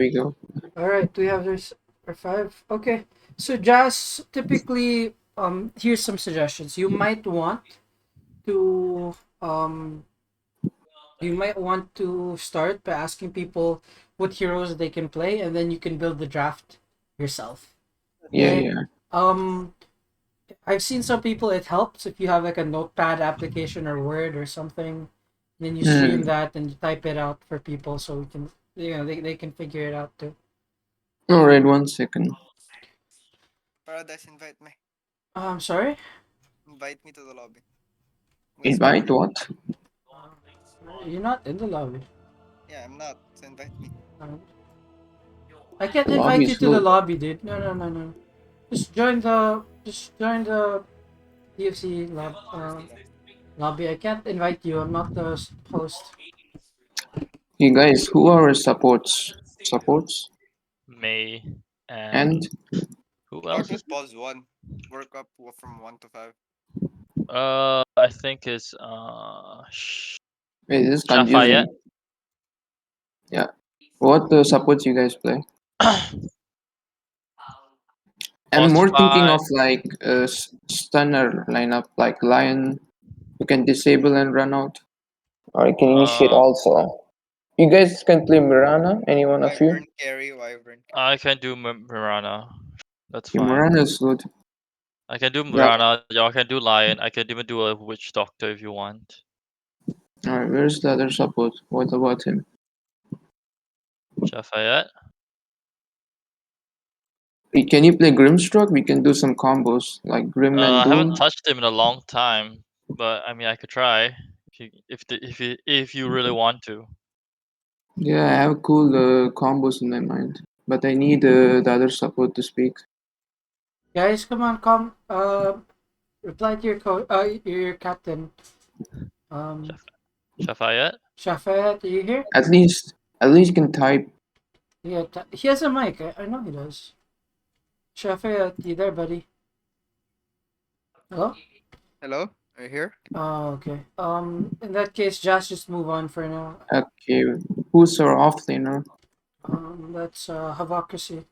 we go. All right, we have this or five. Okay, so Jazz typically here's some suggestions. To um you might want to start by asking people what heroes they can play, and then you can build the draft yourself. Yeah, Okay. yeah. Um, I've seen some people. It helps if you have like a notepad application or Word or something. Then you stream Hmm. that and you type it out for people so we can they can figure it out too. All right, 1 second. ParadisE, invite me. I'm sorry. Invite me to the lobby. I'm gonna speak. Invite what? You're not in the lobby. Yeah, I'm not. So invite me. Um, I can't The lobby invite you is to the full. lobby, dude. No, no, no, no. Just join the DFC lobby. I can't invite you. I'm not the host. You guys, who are our supports? Supports May and and who else is Darkness pause 1. Work up from 1 to 5. I think it's wait, this is Shafayette. confusing. Yeah. What supports you guys play? I'm more thinking Falsify. of like a stunner lineup, like Lion. You can disable and run out, or you can initiate Uh, also. You guys can play Mirana. Any one of you? Wyvern carry, Wyvern carry. I can do Mirana. That's Yeah, fine. Mirana is good. I can do Yeah. Mirana. Y'all can do Lion. I can even do a Witch Doctor if you want. All right. Where's the other support? What about him? Shafayette. Can you play Grimstroke? We can do some combos like Grim and I haven't Doom. touched him in a long time, but I mean I could try if you really want to. Yeah, I have cool combos in my mind, but I need the other support to speak. Guys, come on, come. Reply to your captain. Um, Shafayette. Shafayat, are you here? At least you can type. Yeah, he has a mic. I know he does. Shafayat, you there, buddy? Hello? Hello? Are you here? Oh, okay. In that case, just move on for now. Okay, who's our offlaner? That's Havocracy.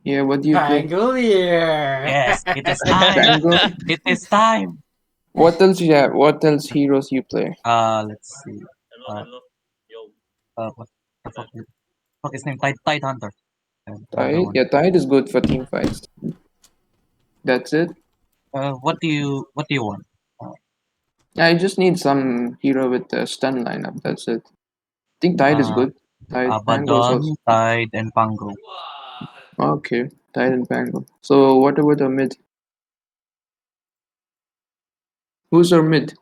Yeah, what do you play? Pangolier! Yes, it is time. Bangle. It is time. What else you have? What else heroes you play? Let's see. Uh, what the fuck his name? Tide Hunter. And the other Tide. one. Yeah, Tide is good for team fights. That's it. What do you want? Uh, Yeah, I just need some hero with a stun lineup. That's it. I think Tide is uh, good. Tide Pango is also Abaddon, Tide, and Pango. okay. Tide and Pango. So what about the mid? Who's our mid?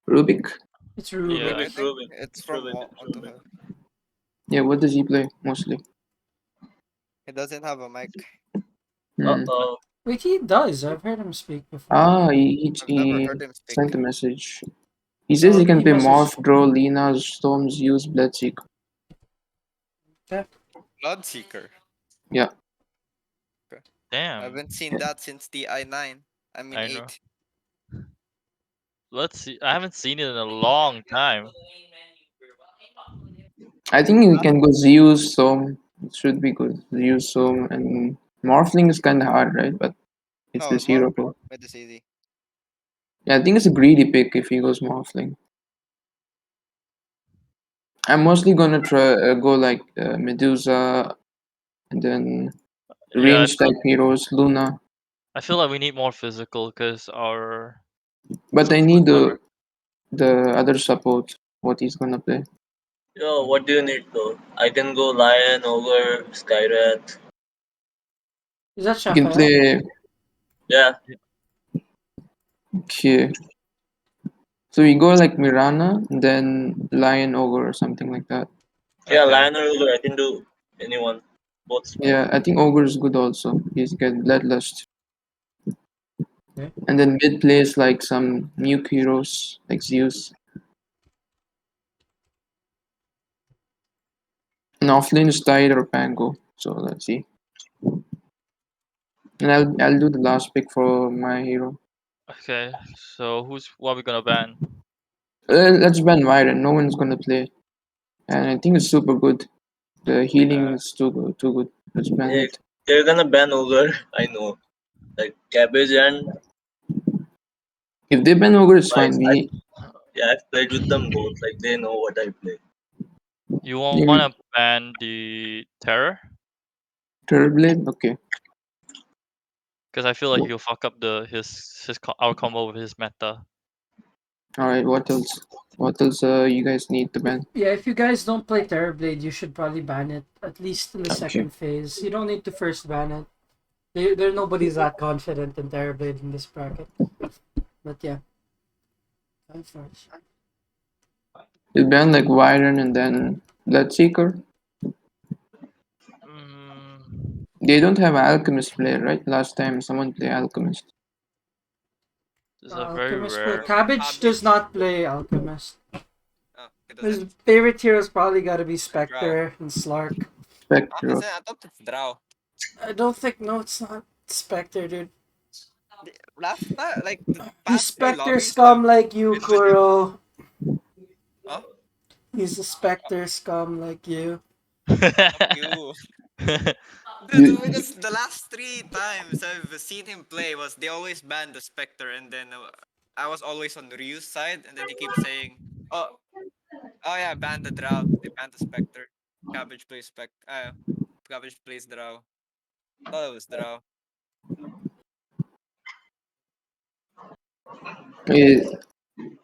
Rubik. It's Yeah. Rubik. I think it's from 1 to 5. Yeah, what does he play mostly? He doesn't have a mic. Hmm. Wait, he does. I've heard him speak before. Ah, he, I've never he heard him speak. sent a message. He says he can He play messaged. Morph, Draw, Lina, Storms, use Bloodseeker. Yeah. Bloodseeker. Yeah. Okay. I Damn. haven't seen Yeah. that since the I9. I mean I know. 8. Let's see. I haven't seen it in a long time. I think we can go Zeus, Storm. It should be good. Zeus, Storm, and Morphling is kind of hard, right? But it's No, this hero pool. it is easy. Yeah, I think it's a greedy pick if he goes Morphling. I'm mostly gonna try go like Medusa, and then Yeah, range type heroes, Luna. I feel like we need more physical because our But I physical is need better. the other support. What he's gonna play. Yo, what do you need though? I can go Lion, Ogre, Skyrat. Is that You can Shafayat? play. Yeah, Okay. So we go like Mirana, then Lion Ogre or something like that. yeah, Okay. Lion or Ogre, I can do anyone. Both is fine. Yeah, I think Ogre is good also. He's got Bloodlust. Okay. And then mid plays like some nuke heroes like Zeus. And offlane is Tide or Pango. So let's see. And I'll do the last pick for my hero. Okay. So what are we gonna ban? Let's ban Myron. No one's gonna play. And I think it's super good. The healing is too good. Let's ban Yeah, it. they're gonna ban Ogre. I know. Like Cabbage and If they ban ogre, it's fine. Spice. I've played with them both. Like they know what I play. You wanna ban the terror? Terrorblade. Okay. Because I feel like he'll fuck up our combo with his meta. All right. What else? What else? You guys need to ban. Yeah, if you guys don't play Terrorblade, you should probably ban it, at least in the Okay. second phase. You don't need to first ban it. Nobody's that confident in Terrorblade in this bracket. But yeah. Time first. You ban like Wyron and then Bloodseeker. Mm, They don't have Alchemist player, right? Last time someone played Alchemist. this is a very Alchemist play. rare. Cabbage does not play Alchemist. Oh, it His doesn't. favorite heroes probably gotta be Drow. Spectre and Slark. Spectre. I thought it's Drow. I don't think, no, it's not Spectre, dude. Last time, like the He's past three Spectre lobbies, scum like you, been with him. Kuro. Huh? He's a Spectre scum like you. Fuck you. You- Because the last 3 times I've seen him play was they always ban the Spectre, and then I was always on Ryu's side, and then he keeps saying, "Oh, oh yeah, ban the Drow. They ban the Spectre. Cabbage plays Cabbage plays Drow. Thought it was Drow." eh,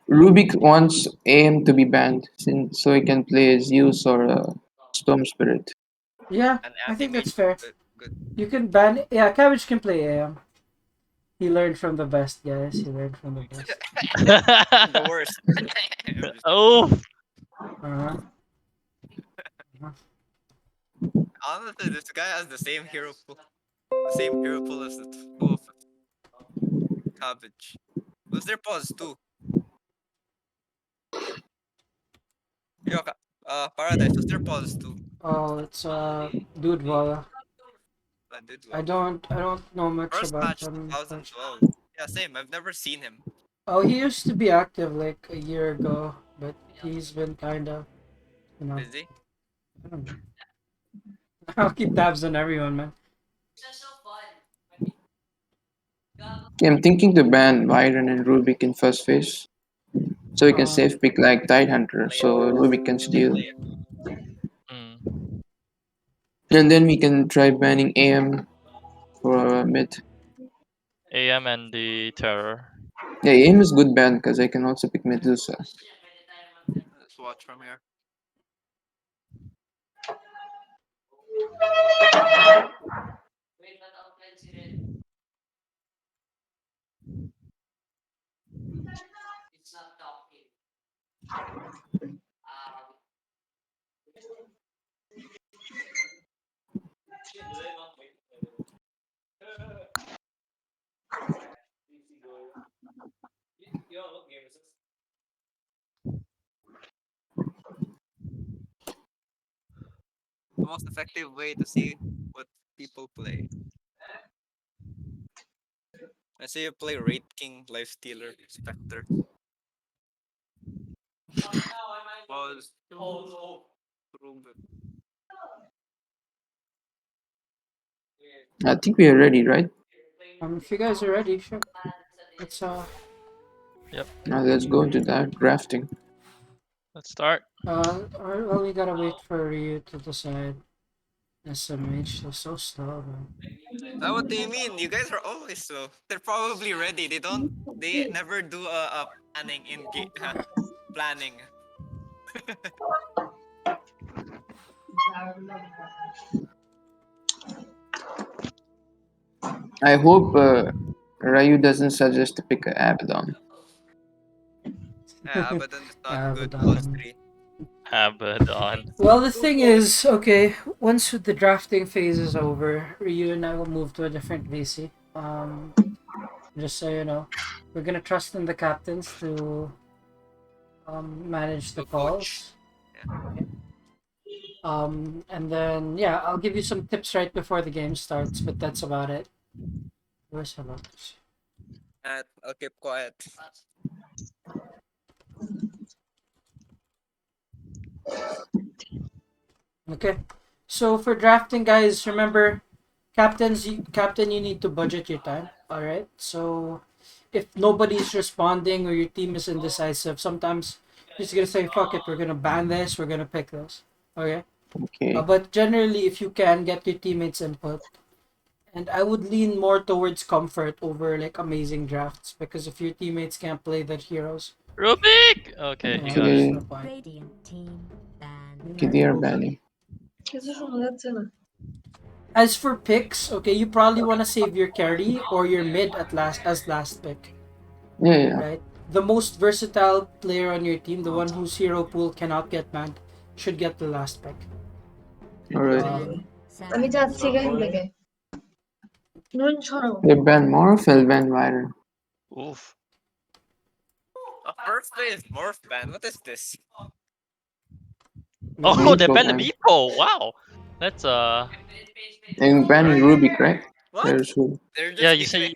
Rubik wants AM to be banned so he can play Zeus or Storm Spirit. Yeah, And I think anti-mage, that's fair. good. You can ban. Yeah, Cabbage can play AM. He learned from the best, guys. He learned from the best. The worst. Oh, Uh-huh. Honestly, this guy has the same hero pool. The same hero pool as the two of Cabbage. Was there pause too? Yo, ParadisE, was there pause too? Oh, it's Dude Voila. Did I well. don't know much First about match him. 2012. Yeah, same. I've never seen him. Oh, he used to be active like a year ago, but he's been kind of, you know, Busy. I don't know. I'll keep tabs on everyone, man. I'm thinking to ban Byron and Rubik in first phase. So we can safe pick like Tidehunter so Rubik can steal. mm. And then we can try banning AM for mid. AM and the terror. Yeah, AM is good ban because I can also pick Medusa. Let's watch from here. The most effective way to see what people play. I say you play Wraith King, Life Stealer, Spectre. Pause. Rubik. I think we are ready, right? If you guys are ready, sure. Let's Now let's go into that drafting. Let's start. well, we gotta wait for you to decide. SMH, they're so slow, man. What do you mean? You guys are always slow. They're probably ready. They never do a planning in game. Planning. I hope Ryu doesn't suggest to pick Abaddon. Yeah, but then it's not good. Abaddon. Plus 3. Abaddon. Well, the thing is, okay, once the drafting phase is over, Ryu and I will move to a different VC. Just so you know, we're gonna trust in the captains to manage the To coach. calls. And then yeah, I'll give you some tips right before the game starts, but that's about it. Where's Helotus? I'll keep quiet. Okay. So for drafting, guys, remember, captain, you need to budget your time. All right. So if nobody's responding or your team is indecisive, sometimes you're just gonna say, "Fuck it, we're gonna ban this. We're gonna pick this." Okay. Okay. But generally, if you can get your teammates' input, and I would lean more towards comfort over like amazing drafts because if your teammates can't play the heroes, Rubik! Okay, he got it. there's Okay. no point. Radiant team ban. Okay, they are banning. As for picks, okay, you probably want to save your carry or your mid at last as last pick, Yeah. right? The most versatile player on your team, the one whose hero pool cannot get banned, should get the last pick. Alright. Seven. They ban Morph, I'll ban Byron. Oof. First play is Morph ban. What is this? Oh, Meepo they banned the ban. Meepo! Wow! That's I'm banning Rubik, right? What? There's who. They're just yeah, you say giving-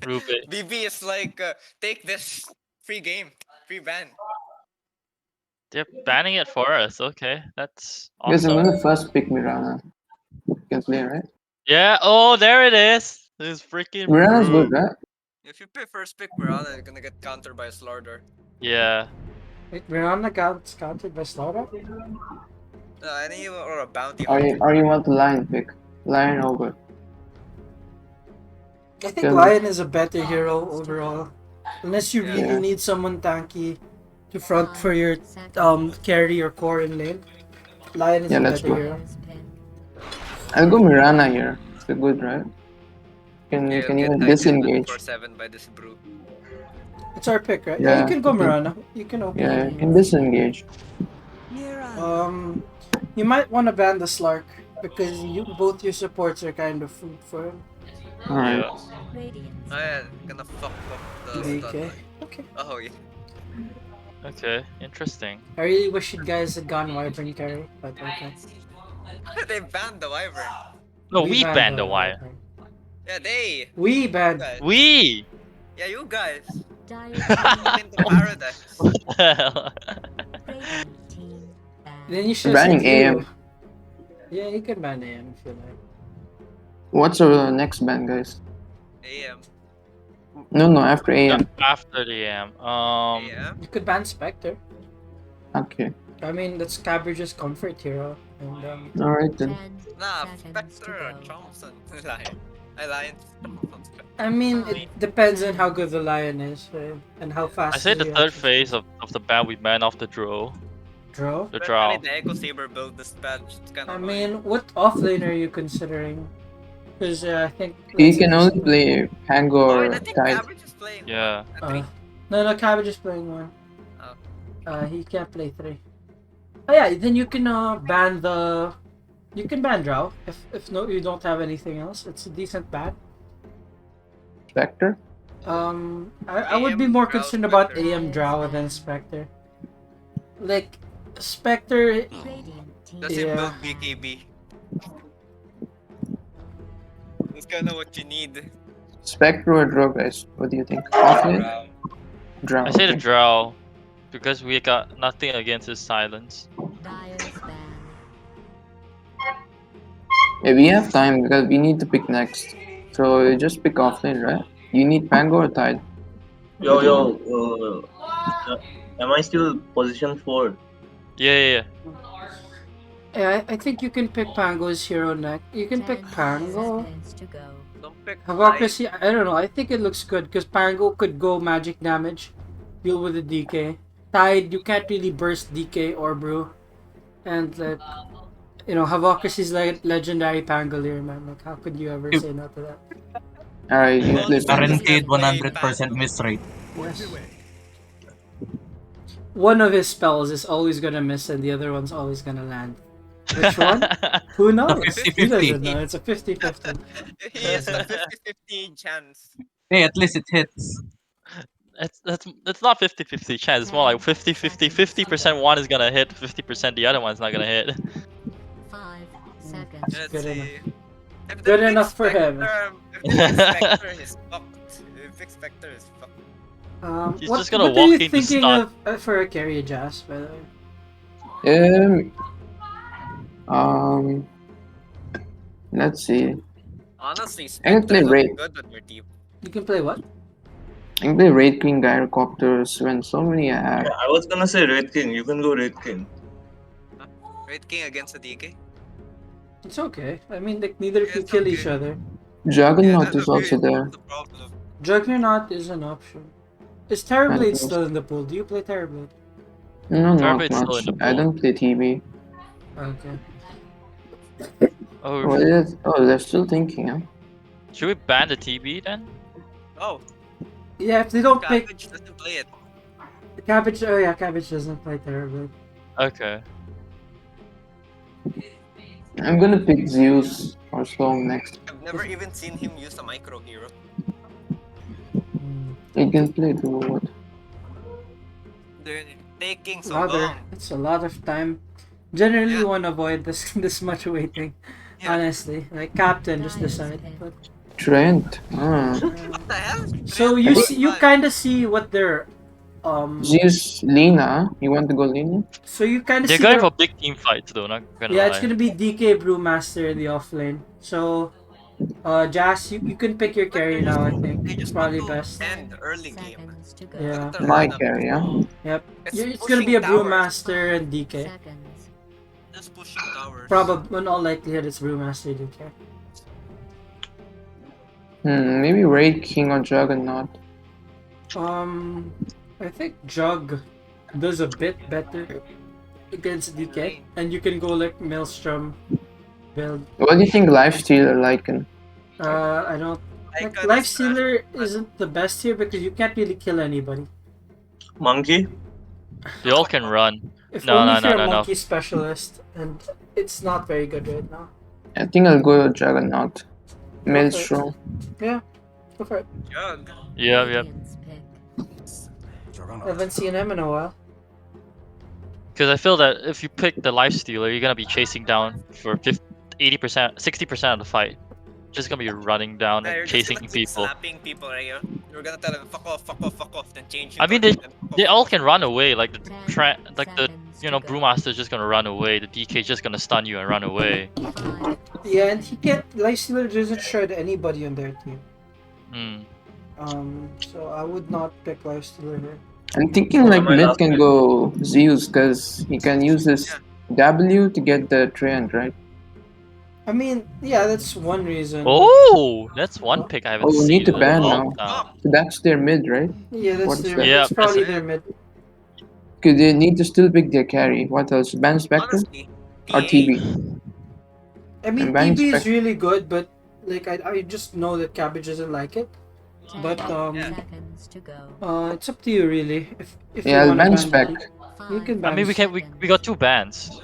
Rubik. BB is like, take this free game, free ban. They're banning it for us. Okay, that's Guys, I'm awesome. gonna first pick Mirana. You can play, right? Yeah. Oh, there it is. This freaking Mirana's Brew. good, right? If you pick first pick Mirana, you're gonna get countered by a Slaughter. Yeah. Wait, Miranda counts counted by Slaughter? Any or a bounty Or hunter. you want the Lion pick? Lion over. I think Tell me. Lion is a better hero overall. Unless you Yeah. really Yeah. need someone tanky to front for 5 your seconds. carry or core in lane. Lion is Yeah, a let's better go. hero. Player's pick. I'll go Mirana here. It's a good, right? You can even disengage. 4/7 by this brew. It's our pick, right? Yeah, Yeah, you can go you can- Mirana. You can open Yeah, it. you can disengage. You might want to ban the Slark because both your supports are kind of food for him. Alright. Yeah. Radiant. Oh yeah, gonna fuck up the DK. stun. Okay. Oh yeah. Okay. Interesting. I really wish you guys had gone Wyvern carry, but okay. They banned the Wyvern. No, we banned the wire. Wyvern. Yeah, they. We You banned. guys. We. Yeah, you guys. Dire Come team. into paradise. What the hell? Radiant team ban. Then you should Banning say AM. you. Yeah, you can ban AM if you like. What's our next ban, guys? AM. No, after AM. After the AM. AM. You could ban Spectre. Okay. I mean, that's Cabbage's comfort hero. And Alright then. 10 Nah, seconds to Spectre or go. Thompson. Lion. I lion. I mean, it depends on how good the Lion is, right? And how fast. I say the he third actually phase of the ban we ban off the draw. draw. The Especially draw. the Echo Saber build this patch. It's kind of I mean, what offlane are you considering? Because I think You can only play Pango Oh, or and I think Tide. Cabbage is playing. Yeah. A three. No, Cabbage is playing one. Oh. He can't play 3. Oh yeah, then you can ban the. You can ban Drow if no you don't have anything else. It's a decent ban. Spectre? I would be AM more Drow, concerned about Spectre. AM Drow than Spectre. Like Spectre, Radiant team. Does it Yeah. build BKB? It's kinda what you need. Spectre or Drow, guys? What do you think? Offlane? Drow. I say the okay. draw because we got nothing against his silence. Dire's ban. Yeah, we have time because we need to pick next. So you just pick offlane, right? You need Pango or Tide? Yo, am I still position 4? Yeah. yeah, I think you can pick Pango's hero next. You can pick 10 Pango. seconds to go. Don't pick Hypocrisy, I don't know. I think it looks good because Pango could go magic damage, deal with the DK. Tide, you can't really burst DK or brew. And like, Hypocrisy is like legendary Pangolier, man. Like, how could you ever say no to that? Alright, you Well, play this Pango. Guaranteed Guaranteed play 100% Pango. miss rate. Yes. One of his spells is always gonna miss, and the other one's always gonna land. Which one? Who knows? He 50-50. doesn't know. It's a 50-50. He is a 50-50 chance. Hey, at least it hits. It's not 50-50 chance. It's more like 50-50. 50% one is gonna hit, 50% the other one's not gonna hit. 5 seconds. Let's good see. If they Good pick enough for him. Spectre- If they pick Spectre, he's fucked. If they pick Spectre, he's fucked. He's what, just gonna what are walk you into thinking stun. of for a carry Jazz, by the way? Um, let's see. Honestly, I can play Spectre Raid. look good on your team. You can play what? I can play Raid King, Gyrocopters, when so many I have. Yeah, I was gonna say Red King. You can go Red King. Raid King against the DK. It's okay. I mean, like neither of you It's kill each okay. other. Juggernaut Yeah, is also there. the problem. Juggernaut is an option. Is Terrorblade still in the pool? Do you play Terrorblade? No, not Tarblade's still much. in the I pool. don't play TV. Okay. Oh, What is? Oh, they're still thinking, huh? should we ban the TB then? Oh, Yeah, if they don't pick Cabbage doesn't play it. Cabbage, oh yeah, Cabbage doesn't play Terrorblade. Okay. I'm gonna pick Zeus or Storm next. I've never even seen him use a micro hero. He can play the what? They're taking so Rather, long. it's a lot of time. Generally, Yeah. you want to avoid this this much waiting. Yeah. Honestly, like Captain, just Dyer's decide. pick. But, Trent. Ah. What the hell? so you see, you kind of see what they're Zeus, Lina. You want to go Lina? So you kind of They're see going their- for big team fights though, not gonna yeah, lie. it's gonna be DK Brewmaster in the offlane. So, Jas, you can pick your carry now. I think They it's just probably want to best. end early game. Seconds to go. Yeah. Let the My lineup carry, go. huh? Yep. It's It's gonna be a pushing towers. Brewmaster and DK. Seconds. Just pushing towers. Probably, in all likelihood, it's Brewmaster DK. Maybe Raid King or Juggernaut. I think Jug does a bit better against DK, and you can go like Maelstrom build. What do you think Lifestealer Lycan? I don't. Like, Icon is Lifestealer isn't the best here because you can't really kill anybody. Monkey. They all can run. If No, only no, if you're no, a no, no. monkey specialist, and it's not very good right now. I think I'll go Juggernaut. Maelstrom. Yeah, go for it. Jug. Yeah. Radiant's pick. I haven't seen him in a while. Because I feel that if you pick the life stealer, you're gonna be chasing down for 80%, 60% of the fight. Just gonna be running down Yeah, you're and just chasing gonna keep people. slapping people, right? You're gonna tell them fuck off, then change. I mean, they all can run away. Like the 10 seconds you know, to go. Brewmaster's just gonna run away. The DK's just gonna stun you and run away. 5, Yeah, and he can't. Lifestealer doesn't shred anybody on their team. Hmm. So I would not pick Lifestealer here. I'm thinking like mid can go Zeus because he can use his W to get the trend, right? I mean, yeah, that's one reason. Oh, that's one pick I haven't Oh, we seen need to in a ban long now. time. So that's their mid, right? Yeah, that's What's their. that? Yeah, That's probably that's their mid. Because they need to still pick their carry. What else? Ban Spectre Honestly, or TA. TB? I mean, I'm banning TB is Spectre. really good, but like I just know that Cabbage doesn't like it. 10 But seconds to go. it's up to you really. If Yeah, you I'll want to ban ban Spec. TB. You can I ban. mean, we got two bans.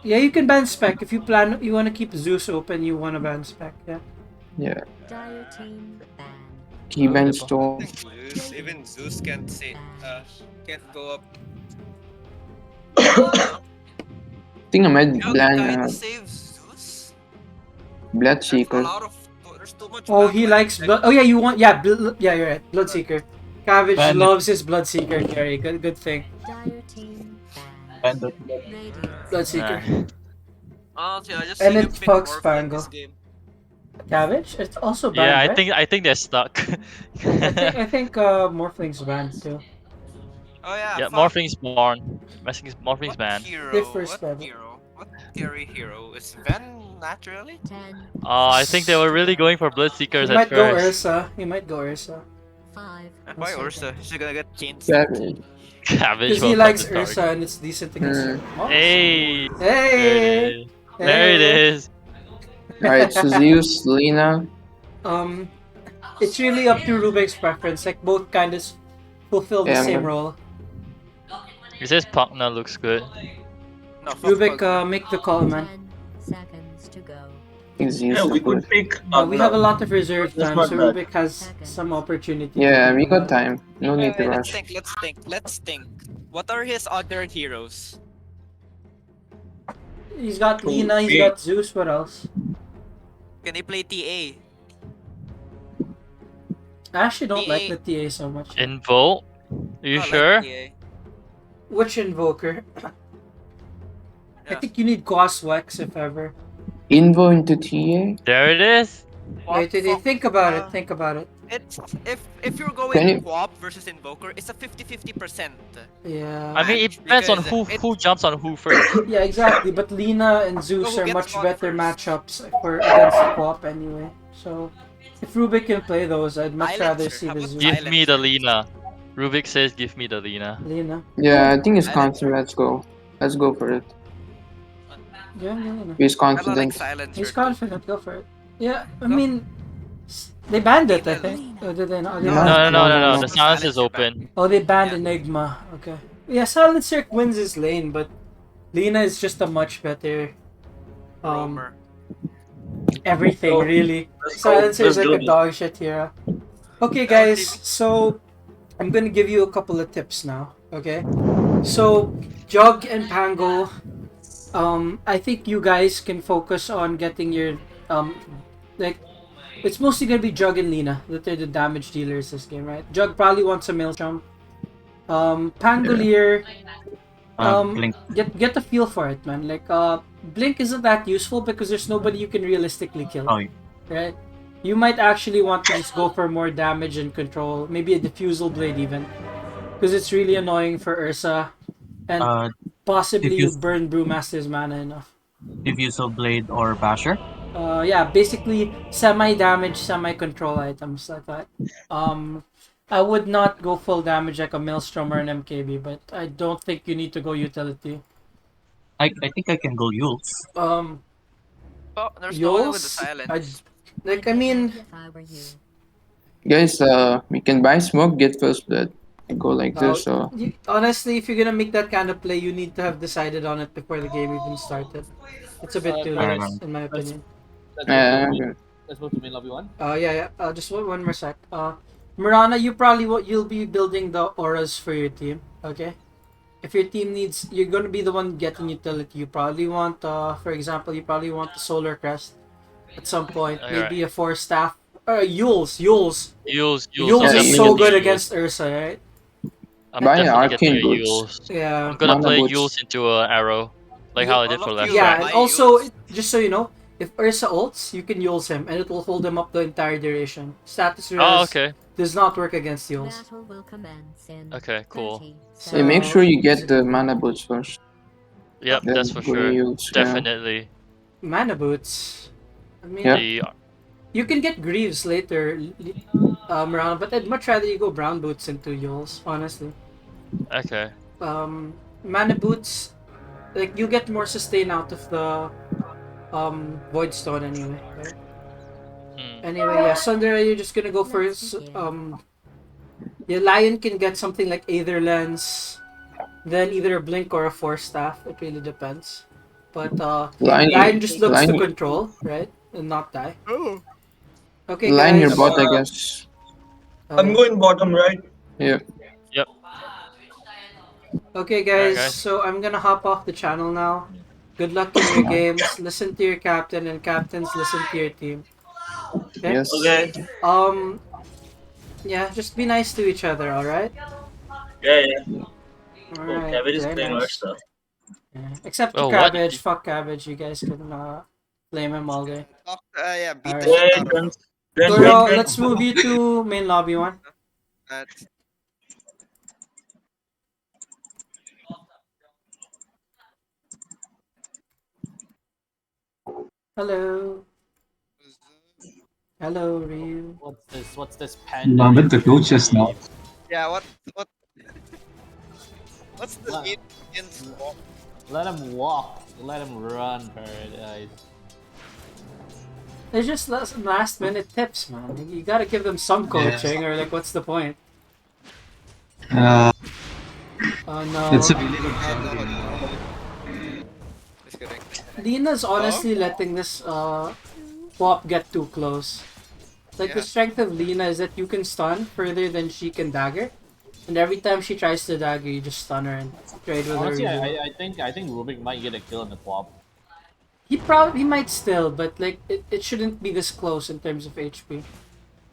Yeah, you can ban Spec if you you want to keep Zeus open. You want to ban Spec. Yeah. Yeah. Dire team ban. Key ban Storm. Zeus, even Zeus can't say, can't go up. I think I might Jug ban kinda saves Zeus. There's a Bloodseeker. lot of, there's too much. Oh, he backline likes attack. blood. Oh yeah, you want yeah, you're right. Bloodseeker. Cabbage Ban it. loves his Bloodseeker carry. Good thing. Dire team ban. And the Radiant's Bloodseeker. Honestly, I just And see him it pick fucks Morphle in this Spangle. game. Cabbage. It's also banned. Yeah, right? I think they're stuck. I think Morphling's banned too. Oh yeah, Yeah, fuck. Morphing's born. Morphing's What banned. hero? Differs, What brother. hero? What carry hero? Is Ven naturally? 10. I think they were really going for He Bloodseekers at might go first. Ursa. He might go Ursa. 5. Why Okay. Ursa? She's gonna get chained. Savage. Cabbage Because he will likes fucking Ursa start. and it's decent against her. Oh. Hey! There it Hey! is. There it is. Alright, so Zeus, Lina. It's really up to Rubik's preference. Like both kind of fulfill the Yeah, I'm same gonna- role. He says Pugna looks good. No, fuck Rubik, Pugna. make the call, man. 10 seconds to go. I think Zeus Yeah, is we good. could pick. We have a lot of reserve Just time, not so bad. Rubik has some opportunity. Yeah, to we do got that. time. No need to Let's rush. think. Let's think. What are his other heroes? He's got Oh, Lina, he's yeah. got Zeus. What else? Can he play TA? I actually don't like TA. the TA so much. Invoke? Are you I like sure? TA. Which invoker? I Yeah. think you need Quas Wex if ever. Invo into TA. There it is. Wait, think about it. Think about it. It's if you're Can going you? co-op versus Invoker, it's a 50-50% Yeah. I mean, it match depends on because it who jumps on who first. Yeah, exactly. But Lina and Zeus who are gets much caught better first. matchups for against the co-op anyway. So if Rubik can play those, I'd much rather Silencer. see How the about Zeus. Give me the Silencer? Lina. Rubik says, "Give me the Lina." Lina. Yeah, I think it's Silencer. constant. Let's go. Let's go for it. Yeah, Lina. He's I like confident. Silencer He's too. confident. Go for it. Yeah, I Go. mean, they banned it, I Female. think. Or did they not? They No, No, banned No, it. no, no, no, no, no, no. no. The the silence is Silencer ban. open. Oh, they banned Yeah. Enigma. Okay. Yeah, Silencer wins his lane, but Lina is just a much better Roamer. everything, So, really. let's go. Silencer is Let's like do a this. dog shit hero. Okay, That was guys, really so I'm gonna give you a couple of tips now, okay? So, Jug and Pango, I think you guys can focus on getting your, like, it's mostly gonna be Jug and Lina that are the damage dealers this game, right? Jug probably wants a Maelstrom. Pangolier, Blink. get a feel for it, man. Like, Blink isn't that useful because there's nobody you can realistically kill, Oh, right? You might actually want to just go for more damage and control, maybe a Diffusal Blade even, because it's really annoying for Ursa, and possibly you diffuse, burn Brewmaster's mana enough. diffusal blade or basher. Yeah, basically semi-damage, semi-control items like that. I would not go full damage like a Maelstrom or an MKB, but I don't think you need to go utility. I think I can go Yules. Oh, there's no one with the Yols, silence. I mean, If I were you. Guys, we can buy smoke, get first blood, and go like this. So honestly, if you're gonna make that kind of play, you need to have decided on it before the game even started. It's a bit too late, Paradise. in my opinion. okay. Let's move to main lobby one. Yeah. Just one more sec. Mirana, you probably you'll be building the auras for your team. Okay. If your team needs, you're gonna be the one getting utility. You probably want, for example, you probably want the Solar Crest at some point. Alright. Maybe a Force Staff. Yules. Yules Yules Yeah, is you so can good Yules. against Ursa, right? I'm Buy definitely arcane getting a boots. Yules. Yeah. I'm gonna Mana play boots. Yules into an arrow, like how I did All for of last you time. Yeah, buy and also, Yules. just so you know, if Ursa ults, you can Yules him, and it will hold him up the entire duration. Status res Oh, okay. does not work against Yules. Battle will commence in Okay, cool. 30 So- Hey, make sure you get the mana boots first. Yep, Then that's for go sure. Yules, yeah. Definitely. Mana boots. I mean, Yeah. The you can get Greaves later, around, but I'd much rather you go brown boots into Yules, honestly. okay. Mana boots, like you get more sustain out of the Void Stone anyway, right? Hmm. Anyway, yeah, Sundara, you're just gonna go for your Lion can get something like Aether Lens, then either a Blink or a Force Staff. It really depends. But Lion just looks to line, control, right, and not die. Oh. Okay, line your guys. bot, I guess. I'm going bottom right. Yeah. Yep. Okay, guys. guys. So I'm gonna hop off the channel now. Good luck in your games. Listen to your captain, and captains listen to your team. Okay. Yes. Okay. Yeah, just be nice to each other. All right. Yeah, yeah. All Oh, right. Kevin is Very playing our nice. stuff. Yeah. Except to Oh, what? Cabbage. Fuck Cabbage. You guys can blame him all day. Yeah, beat the Alright. shit Yeah, out of him. Goro, let's move you to main lobby one. Uh, Hello. Hello, Ryu. What's this pen? I'm with the coaches now. Yeah, what? What's the Wow. Indian walk? Let him walk. Let him run, Paradise. They're just last minute tips, man. You gotta give them some coaching, or like, what's the point? Uh, Oh no. it's a really good job. Just kidding. Lina's honestly letting this pop get too close. Like the Yeah. strength of Lina is that you can stun further than she can dagger, and every time she tries to dagger, you just stun her and trade with Honestly, her. I think Rubik might get a kill in the co-op. He might still, but like it shouldn't be this close in terms of HP.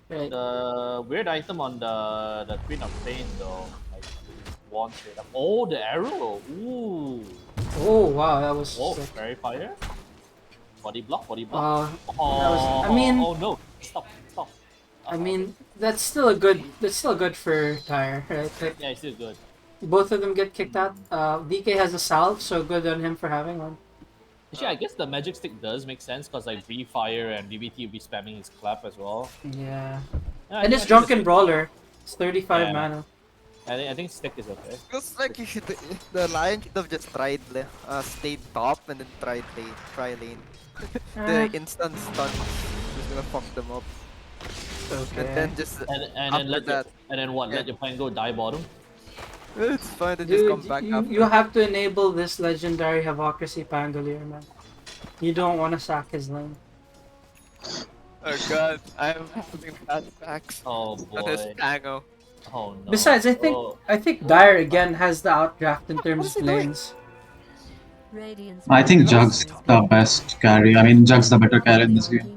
Right. The weird item on the Queen of Pain though, like one straight up. Oh, the arrow. Ooh. Oh wow, that was Oh, sick. fairy fire. Body block, body block. That was. I mean, oh no! Stop, stop. I mean, that's still a good. That's still good for Tyre, right? Like, Yeah, it's still good. both of them get kicked out. DK has a salve, so good on him for having one. Actually, I guess the magic stick does make sense because like Fire and BBT will be spamming his clap as well. Yeah. Yeah, And I it's think Drunken the stick- Brawler. It's 35 Yeah. mana. I think stick is okay. Feels like you should. The Lion should have just tried stayed top and then try lane. The instant stun is gonna fuck them up. Okay. And then just And after then that, and then what? yeah. Let your plan go die bottom. It's fine. Then just come Dude, back you after. have to enable this legendary Havocracy Pangolier, man. You don't want to sack his lane. Oh god, I'm having flashbacks. Oh On his boy. Tango. Oh no. Besides, I think Dire again has the outdraft in terms of lanes. I think Jug's the best carry. I mean, Jug's the better carry in this game.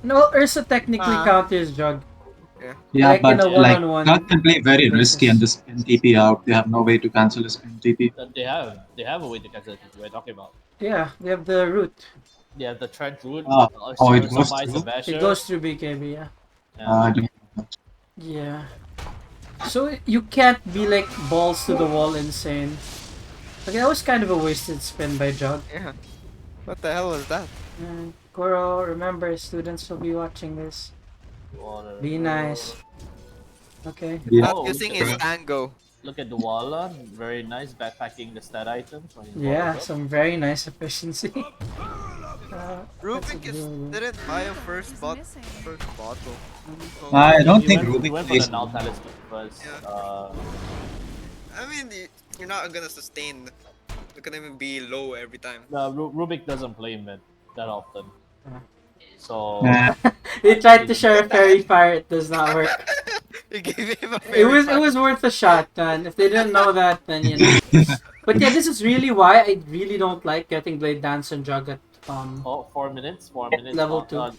No, Ursa technically counters Jug. Yeah, Like in but a like one-on-one Jug can play very basis. risky and just spin TP out. They have no way to cancel a spin TP. They have a way to cancel it. We're talking about. Yeah, they have the route. They have the Trent route. It goes through? It goes through BKB, yeah. I don't know. Yeah. So you can't be like balls to the wall insane. Okay, that was kind of a wasted spin by Jug. Yeah. What the hell was that? Goro, remember, students will be watching this. Be nice. Okay. Not using his Tango. Look at the Walla, very nice backpacking the stat items. When he's Yeah, bottled up. some very nice efficiency. Rubik didn't buy a first bottle. I don't He think went- Rubik he went for plays. the Null Talisman first. I mean, you're not gonna sustain. You're gonna even be low every time. Rubik doesn't play mid that often. So They tried to share a fairy fire, it does not work. You gave him a It was worth a shot, man. If they didn't know that, then you know. But yeah, this is really why I really don't like getting Blade Dance and Jug at 4 minutes. 4 minutes. Level 2.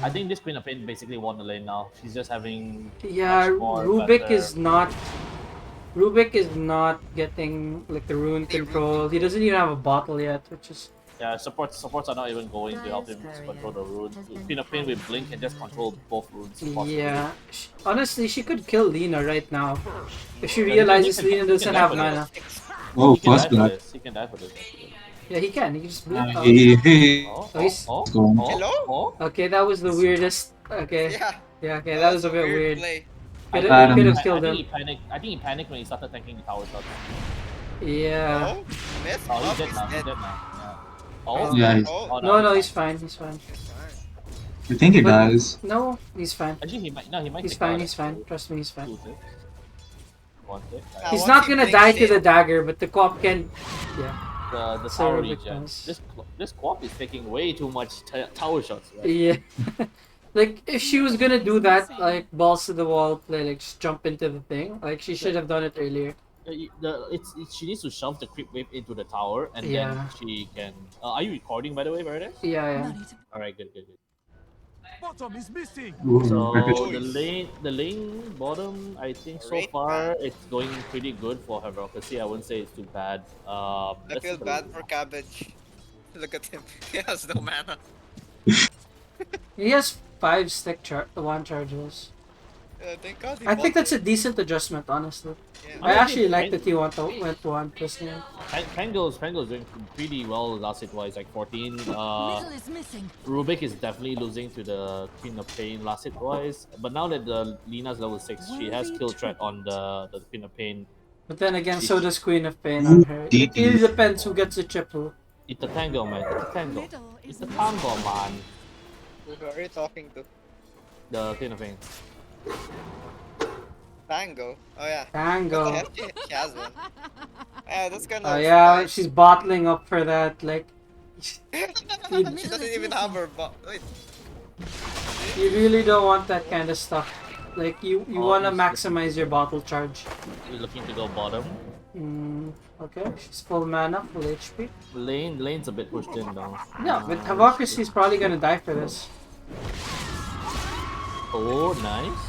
I think this Queen of Pain basically won the lane now. She's just having. Yeah, much more Rubik better- is not. Rubik is not getting like the rune control. He doesn't even have a bottle yet, which is. Yeah, supports are not even going to help him control the runes. Queen of Pain with Blink can just control both runes. possibly. Yeah, honestly, she could kill Lina right now if she Yeah, realizes he can- Lina he can doesn't die have for mana. Oh, He can first die for blood. this. He can die for this. Yeah, he can. He can just blink out. Oh, Okay, that was the weirdest. Okay. Yeah. Okay, that was a bit weird. Play. Could I have don't killed I him. think he panicked when he started tanking the tower shots. Yeah. Oh, miss. Oh, he's Oh, dead he's now. He's dead. dead now. Oh, Yeah, he's- oh, No, he's fine. He's fine. You think he But- dies? No, he's fine. Actually, he might. No, he might. He's take fine. out He's it. fine. Trust me, he's fine. 2 ticks. 1 tick. He's once not he gonna blinks die to in- the dagger, but the co-op can. Yeah. The So tower ridiculous. regen. This Quap is taking way too much tower shots. Right? Yeah. Like if she was gonna do that, like balls to the wall play, like just jump into the thing, like she should have done it earlier. She needs to shove the creep wave into the tower, and Yeah. then she can. Are you recording, by the way, ParadisE? Yeah. All right, good. Bottom is missing. So Ricochet. the lane bottom, I think so Right. far it's going pretty good for Herocracy. I wouldn't say it's too bad. I let's feel see the- bad for Cabbage. Look at him. He has no mana. He has 5 one charges. Thank God he I think bought that's a decent adjustment, honestly. Yeah. I actually like that he went to 1 personally. Pangol's doing pretty well last hit wise, like 14. Rubik is definitely losing to the Queen of Pain last hit wise. But now that the Lina's level 6, she has kill threat on the Queen of Pain. But then again, so does Queen of Pain on her. It really depends who gets the triple. It's a tango, man. It's a tango. It's a tango, man. Who are you talking to? The Queen of Pain. Tango? Oh yeah. Tango. What the heck? She has one. Yeah, that's kind of. Oh yeah, she's bottling up for that. Like, She doesn't even have her wait. you really don't want that kind of stuff. Like, you want to he's maximize your bottle charge. We're looking to go bottom. Okay, she's full mana, full HP. Lane's a bit pushed in though. Yeah, but Havocracy is probably gonna die for this. Oh, nice.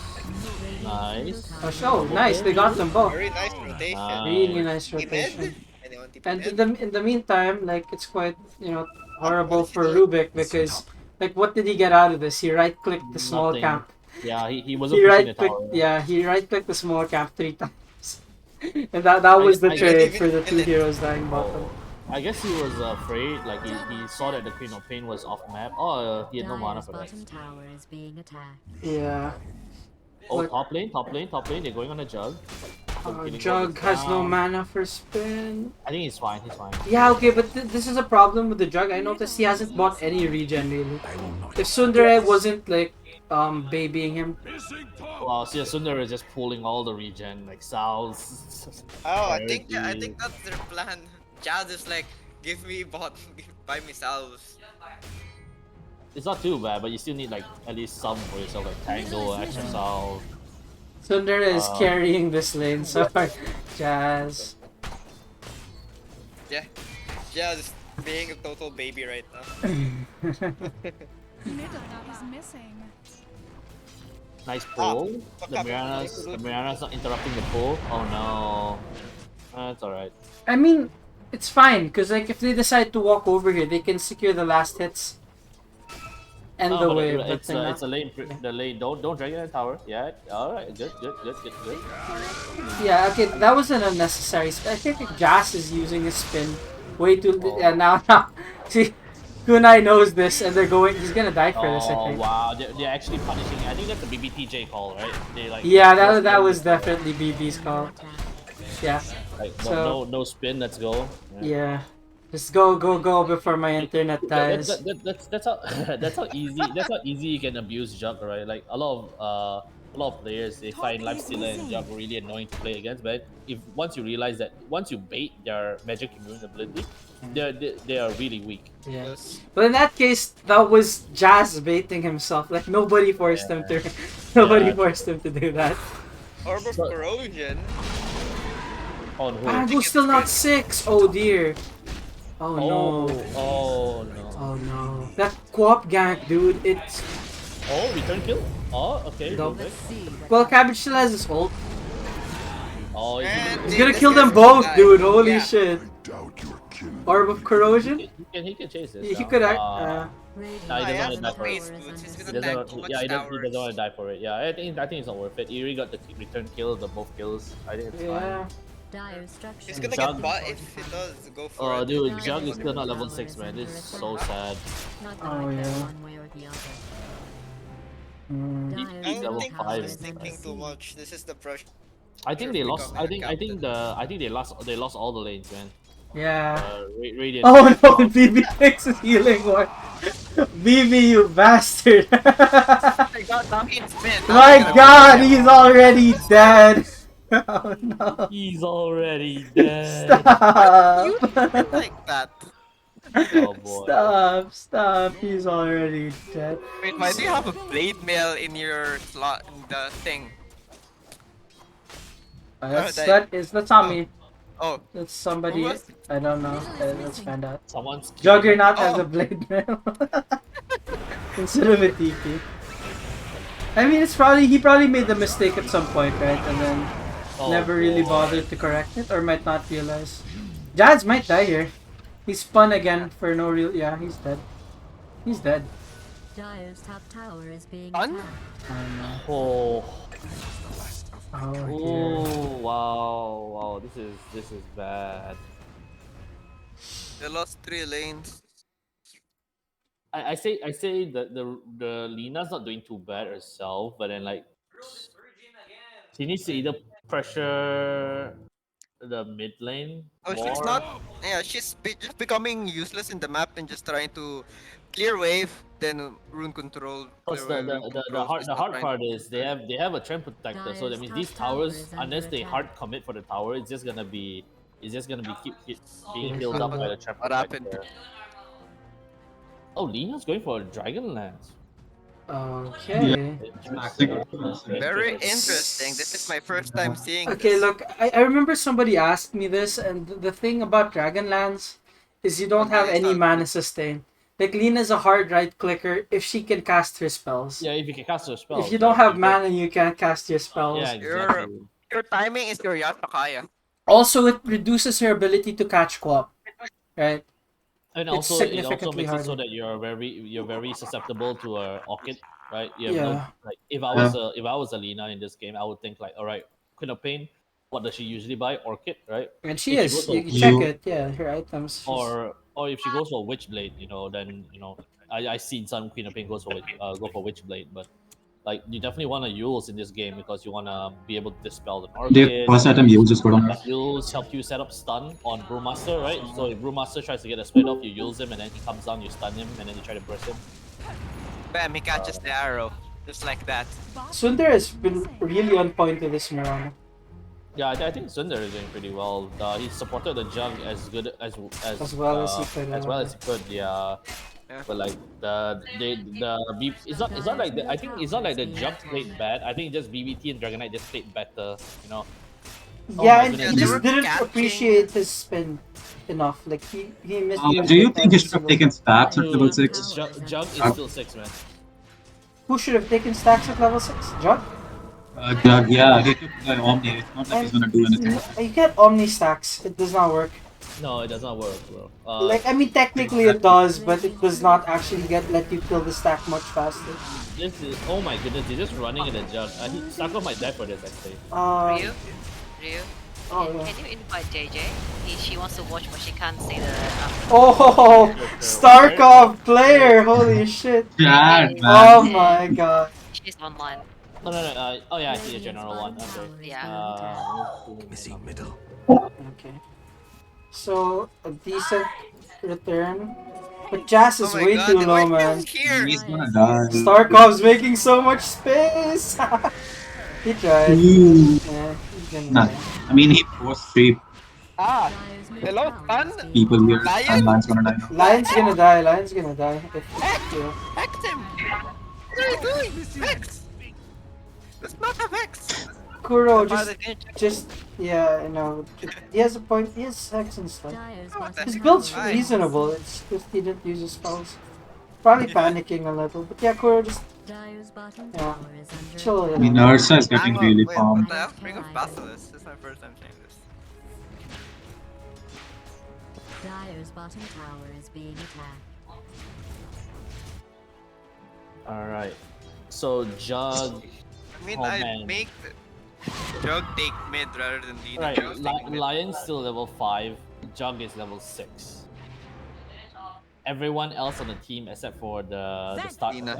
Nice. Oh, nice, they got them both. Very nice rotation. Really nice He rotation. mid? Anyone? 20 And PM. in the meantime, like it's quite horrible What is he for doing? Rubik because like what did he get out of this? He right clicked the small Nothing. camp. Yeah, he He wasn't pushing right the clicked tower. he right clicked the small camp 3 times. And that was the I He didn't trade even for the kill 2 it. heroes dying bottom. Oh, I guess he was afraid. Like he saw that the Queen of Pain was off map. Oh, he had no mana Dyer's for that. bottom tower is being attacked. Yeah. Oh, But top lane, top lane, top lane. They're going on a jug. Killing Jug Gold has no down. mana for spin. I think he's fine. He's fine. Yeah, okay, but this is a problem with the Jug. I noticed he hasn't bought any regen really. If Sundere wasn't like babying him. Well, see, Sundar is just pulling all the regen, like Sal's. Oh, I think that's their plan. Jazz is like, give me bot, buy me salves. It's not too bad, but you still need like at least some for yourself, like Tango, extra Sal. Sundere is carrying this lane, so Jazz. Yeah, Jazz is being a total baby right now. Middle is missing. Nice pull. The Mariana's not interrupting the pull. Oh no. That's alright. I mean, it's fine, because like, if they decide to walk over here, they can secure the last hits. And the wave. It's a lane. The lane. Don't drag it in the tower. Yeah. All right. Good. Yeah. Okay. That was an unnecessary. I think like, Jazz is using his spin way too. Yeah. Now. See, Kunai knows this, and they're going. He's gonna die for this. I Oh think. wow. They're actually punishing. I think that's a BBTJ call, right? They like. Yeah. That was definitely BB's call. Yeah. Like So, no spin. Let's go. Yeah. Just go before my internet dies. That's how that's how easy you can abuse Jug, right? Like a lot of players, they find Lifestealer and Jug really annoying to play against. But if once you realize that once you bait their magic immune ability, they are really weak. Yeah. But in that case, that was Jazz baiting himself. Like nobody forced him to. Nobody forced him to do that. Orb of Corrosion. On who? Parado's still not 6. Oh dear. Oh no. Oh no. Oh no. That co-op gank, dude. It's. Oh, return kill? Oh, okay. No. Okay. Well, Cabbage still has his ult. Oh, he's gonna kill them both, dude. Holy shit. Orb of Corrosion? He can chase this. He could act. Nah, he doesn't want to die for it. He's He gonna tank too doesn't, much yeah, he towers. doesn't want to die for it. Yeah, I think it's not worth it. He already got the return kill, the both kills. I think it's fine. He's gonna Jug. get bought if he does go for it. Oh, dude, Jug is still not level 6, man. This is so sad. Oh yeah. He's level 5. He's thinking too much. This is the pressure. I think they lost. I think they lost all the lanes, man. Yeah. Radiant. Oh no, BB takes his healing one. BB, you bastard. My god, he's already dead. Oh no. He's already dead. Stop. You like that? Oh boy. Stop. He's already dead. Wait, why do you have a blade mail in your slot in the thing? That's not me. Oh. That's somebody. Who was it? I don't know. Let's find out. Someone's Juggernaut has a blade mail instead of a TP. I mean, he probably made the mistake at some point, right? And then never really bothered to correct it, or might not realize. Jazz might die here. He spun again for no real. Yeah, he's dead. He's dead. Dyer's top tower is being On? attacked. Oh. Oh, Oh wow! This is bad. They lost 3 lanes. I say that the Lina's not doing too bad herself, but then like she needs to either pressure the mid lane. Oh, she's more. not. Yeah, she's just becoming useless in the map and just trying to clear wave, then rune control. Because the hard part is they have a trend protector, so that means these towers, unless they hard commit for the tower, it's just gonna be being healed up by the trend What happened? protector. Oh, Lina's going for a Dragonlance. Okay. Very interesting. This is my first time seeing Okay, this. look, I remember somebody asked me this, and the thing about Dragonlance is you don't have any mana sustain. Like, Lina's a hard right clicker if she can cast her spells. Yeah, if you can cast her spells. If you don't have mana, you can't cast your spells. Yeah, exactly. Your timing is your Yasakaya. Also, it reduces her ability to catch co-op, right? And It's also, it also significantly makes it so harder. that you're very susceptible to a Orchid, right? You have no Yeah. like if I was Alina in this game, I would think like, all right, Queen of Pain, what does she usually buy? Orchid, right? And she If she goes is. You for can check it. Yeah, her items. She's... or if she goes for Witchblade, then I seen some Queen of Pain go for Witchblade, but like you definitely want to use in this game because you want to be able to dispel an The Orchid. first item you just put on her. Use help you set up stun on Brewmaster, right? So if Brewmaster tries to get a split off, you use him, and then he comes down, you stun him, and then you try to burst him. Bam, he catches the arrow. Just like that. Sundar has been really on point with this Mirana. Yeah, I think Sundar is doing pretty well. He supported the jug as good As well as he could. as well as he could. Yeah. Yeah. But like it's not like I think it's not like the jug played bad. I think just BBT and Dragonite just played better. Oh Yeah, my and goodness, he they just were didn't catching- appreciate his spin enough. Like he missed. Do you think he should have taken stacks at level 6? Jug is still 6, man. Who should have taken stacks at level 6? Jug? Jug, yeah, he took the Omni. It's not like he's gonna do anything. You get Omni stacks. It does not work. No, it does not work, bro. Like, I mean, technically it does, but it does not actually let you kill the stack much faster. This is oh my goodness, he's just running in the jug. He stuck on my death for this actually. Ryu? Oh, can, yeah. can you invite JJ? She wants to watch, but she can't say the. Oh, Starkov player! Holy shit! Bad, man. Oh my god. She's online. No. Oh yeah, I see the general one. Okay. Yeah. Missing middle. Okay. So, a decent return. But Jazz is Oh my way God, too the low, white man. man's here. He's gonna die. Starkov's making so much space! He tried. Ooh. Yeah, he's gonna Nah, die. I mean, he forced 3 Ah, hello, son. people here, Lion? and Lion's gonna die now. Lion's gonna die, Lion's gonna die. Yeah. Hex him. What are you doing? Hex. That's not a Hex. Kuro Father, just, can you check? just, yeah, I know. He has a point. He has hex and stuff. What the His heck? build's Why? reasonable. It's just he didn't use his spells. Probably panicking a little. But yeah, Kuro just, yeah, chill. I mean, Ursa is getting Wait, really what farmed. the hell? Bring up Basilisk. This is my first time saying this. Dyer's bottom tower is being attacked. All right. So jug. I mean, Oh, I man. make Jug take mid rather than Lina. Right. Jug take mid. Lion's still level 5. Jug is level 6. Everyone else on the team except for Lina.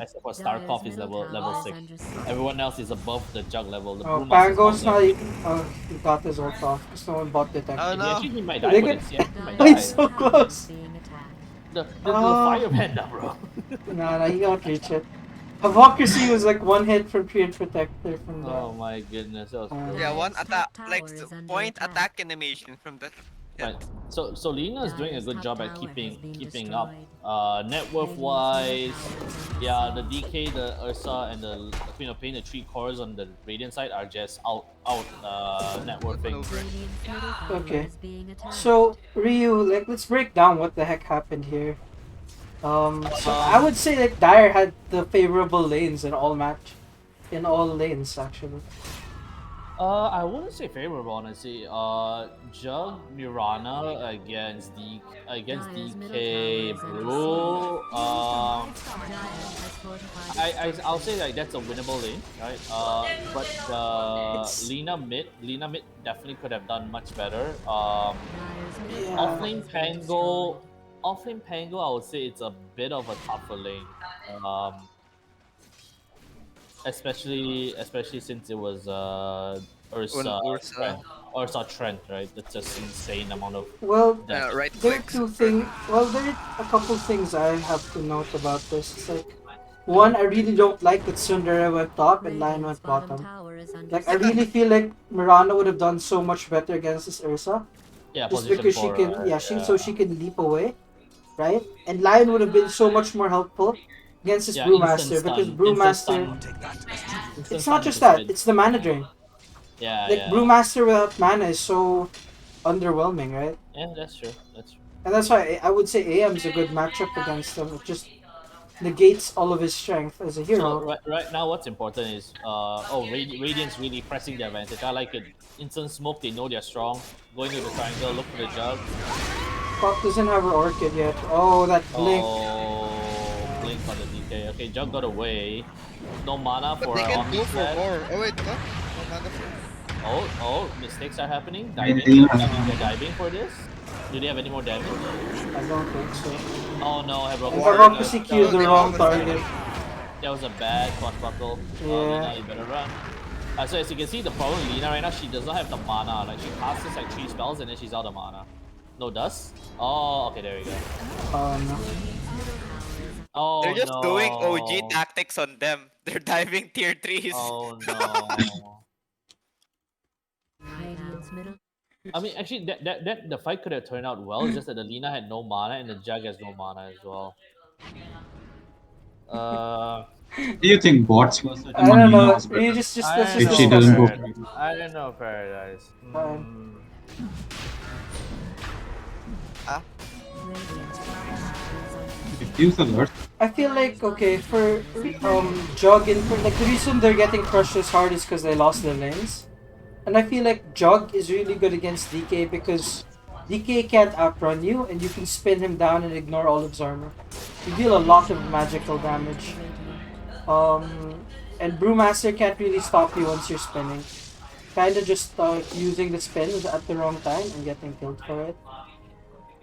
except for Starkov is level 6. Everyone else is above the jug level. The Oh, Brewmaster's Pango's down not there. even, oh, he got his ult off. Because no one bought detect. Oh, no. Actually, he might die They for get- this. Yeah, he might Oh, die. he's so close. The Oh. fire panda, bro. Nah, he won't reach it. Hypocrisy was like one hit from Treant Protector from the... Oh my goodness. That was Yeah, one attack, Tower like is under point attack. attack animation from that. Right. So Lina is doing a good job at Tower has been keeping up. destroyed. Net worth wise, yeah, the DK, the Ursa, and the Queen of Pain, the 3 cores on the Radiant side are just out net worthing. Okay. So, Ryu, like, let's break down what the heck happened here. So I would say like Dyer had the favorable lanes in all lanes actually. I wouldn't say favorable, honestly. Jug Mirana against DK Brew. I'll say like that's a winnable lane, right? But Lina mid definitely could have done much better. Offlane Pango, I would say it's a bit of a tougher lane. Especially since it was Ursa Trent, right? That's just insane amount of Well, damage. Right there are clicks. there are a couple things I have to note about this. It's like, one, I really don't like that Sundara went top and Lion went bottom. Like, I really feel like Miranda would have done so much better against this Ursa. Yeah, Just position because she for, can, so she can leap away, right? And Lion would have been so much more helpful against this Brewmaster, because Brewmaster, it's not just that, it's the mana drain. Yeah, Like, Brewmaster without mana is so underwhelming, right? Yeah, that's true. And that's why I would say AM is a good matchup against them. It just negates all of his strength as a So hero. right now, what's important is Radiant's really pressing their advantage. I like it. Instant smoke, they know they're strong. Going to the triangle, look for the jug. Pop doesn't have her orchid yet. Oh, that blink. Oh, blink on the DK. Okay, jug got away. No mana But for they can Omni go for Splash. more. Oh wait, what? No mana for... Oh, mistakes are happening. I mean, Diving. yeah. They're diving for this. Do they have any more damage? I don't think so. Oh no, Heroic killed the wrong target. That was a bad cross buckle. Yeah. Lina, you better run. So as you can see, the problem with Lina right now, she does not have the mana. Like she casts like 3 spells and then she's out of mana. No dust? Oh, okay, there we go. Oh no. Oh They're just no. doing OG tactics on them. They're diving tier 3s. Oh no. I mean, actually, that the fight could have turned out well. It's just that the Lina had no mana and the Jug has no mana as well. Do you think bots versus I don't know. was better? You just I let's don't just If she know, doesn't discuss go it. for it. I don't know, ParadisE. Diffuse alert. I feel like okay for Jug and for like the reason they're getting crushed as hard is because they lost their lanes, and I feel like Jug is really good against DK because DK can't outrun you and you can spin him down and ignore all of his armor. You deal a lot of magical damage. And Brewmaster can't really stop you once you're spinning. Kinda just using the spin at the wrong time and getting killed for it.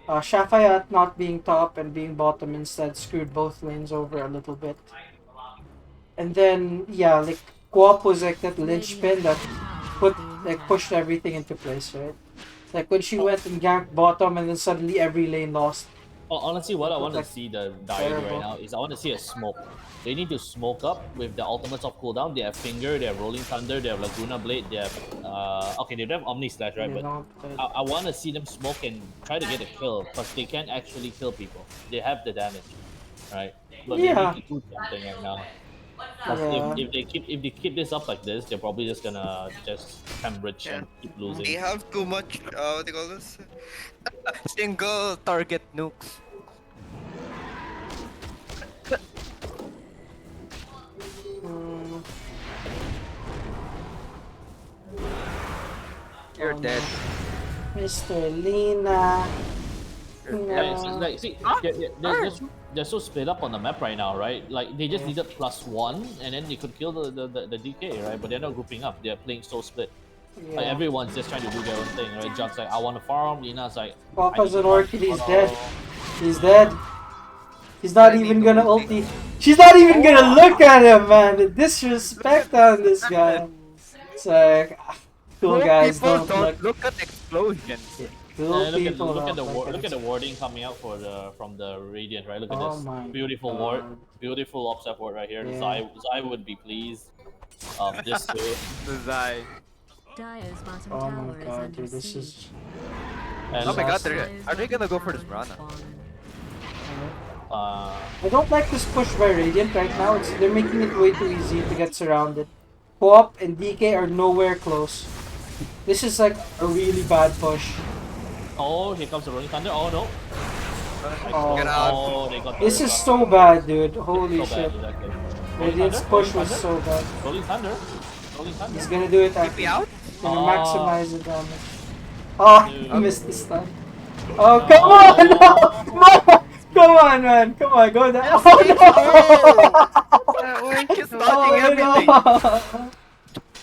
Shafayat not being top and being bottom instead screwed both lanes over a little bit. And then, yeah, like, Quap was like that linchpin that pushed everything into place, right? Like when she went and ganked bottom and then suddenly every lane lost. Honestly, what I want to Like, see the Dire do right terrible. now is I want to see a smoke. They need to smoke up with the ultimates of cooldown. They have Finger, they have Rolling Thunder, they have Laguna Blade, they have okay, they don't have Omni Slash, right? You But know, I want to see them smoke and try to get a kill because they can actually kill people. They have the damage, right? But Yeah. they need to do something right now. 'Cause Yeah. if they keep this up like this, they're probably just gonna just hemorrhage and keep losing. They have too much, what do you call this? Single target nukes. You're dead. Mr. Lina. Yeah, it's like, see, they're so split up on the map right now, right? Like they just needed +1, and then they could kill the DK, right? But they're not grouping up. They're playing so split. Like Yeah. everyone's just trying to do their own thing, right? Jug's like, I want to farm. Lina's like, Pop I has need an to orchid, he's farm. dead. He's dead. He's not even gonna ulti. She's not even gonna look at him, man. The disrespect on this guy. It's like, cool guys, People don't don't look. look at explosions. Cool And people look don't at the look look at the warding coming out for from the Radiant, right? Look at Oh this my beautiful God. ward, beautiful offset ward right here. Yeah. Zai would be pleased. This too. The Zai. Dire's bottom Oh tower my is god, under dude, this siege. is. And Oh my god, Dire's are they gonna go for this bottom Rana? tower has fallen. I don't like this push by Radiant right now. They're making it way too easy to get surrounded. Co-op and DK are nowhere close. This is like a really bad push. oh, here comes the Rolling Thunder. Oh no. Oh, Get out. Oh, they got this the- is so bad, dude. Holy so shit. bad, exactly. Radiant's push was so bad. Rolling Thunder. Rolling Thunder. He's gonna do it Keep after. me out? Gonna Oh. maximize the damage. Oh, Dude. I missed this time. Oh, come on! No! Come on, man! Come on, go down! Yes, Oh, yes, no! We're just Oh, dodging everything. no!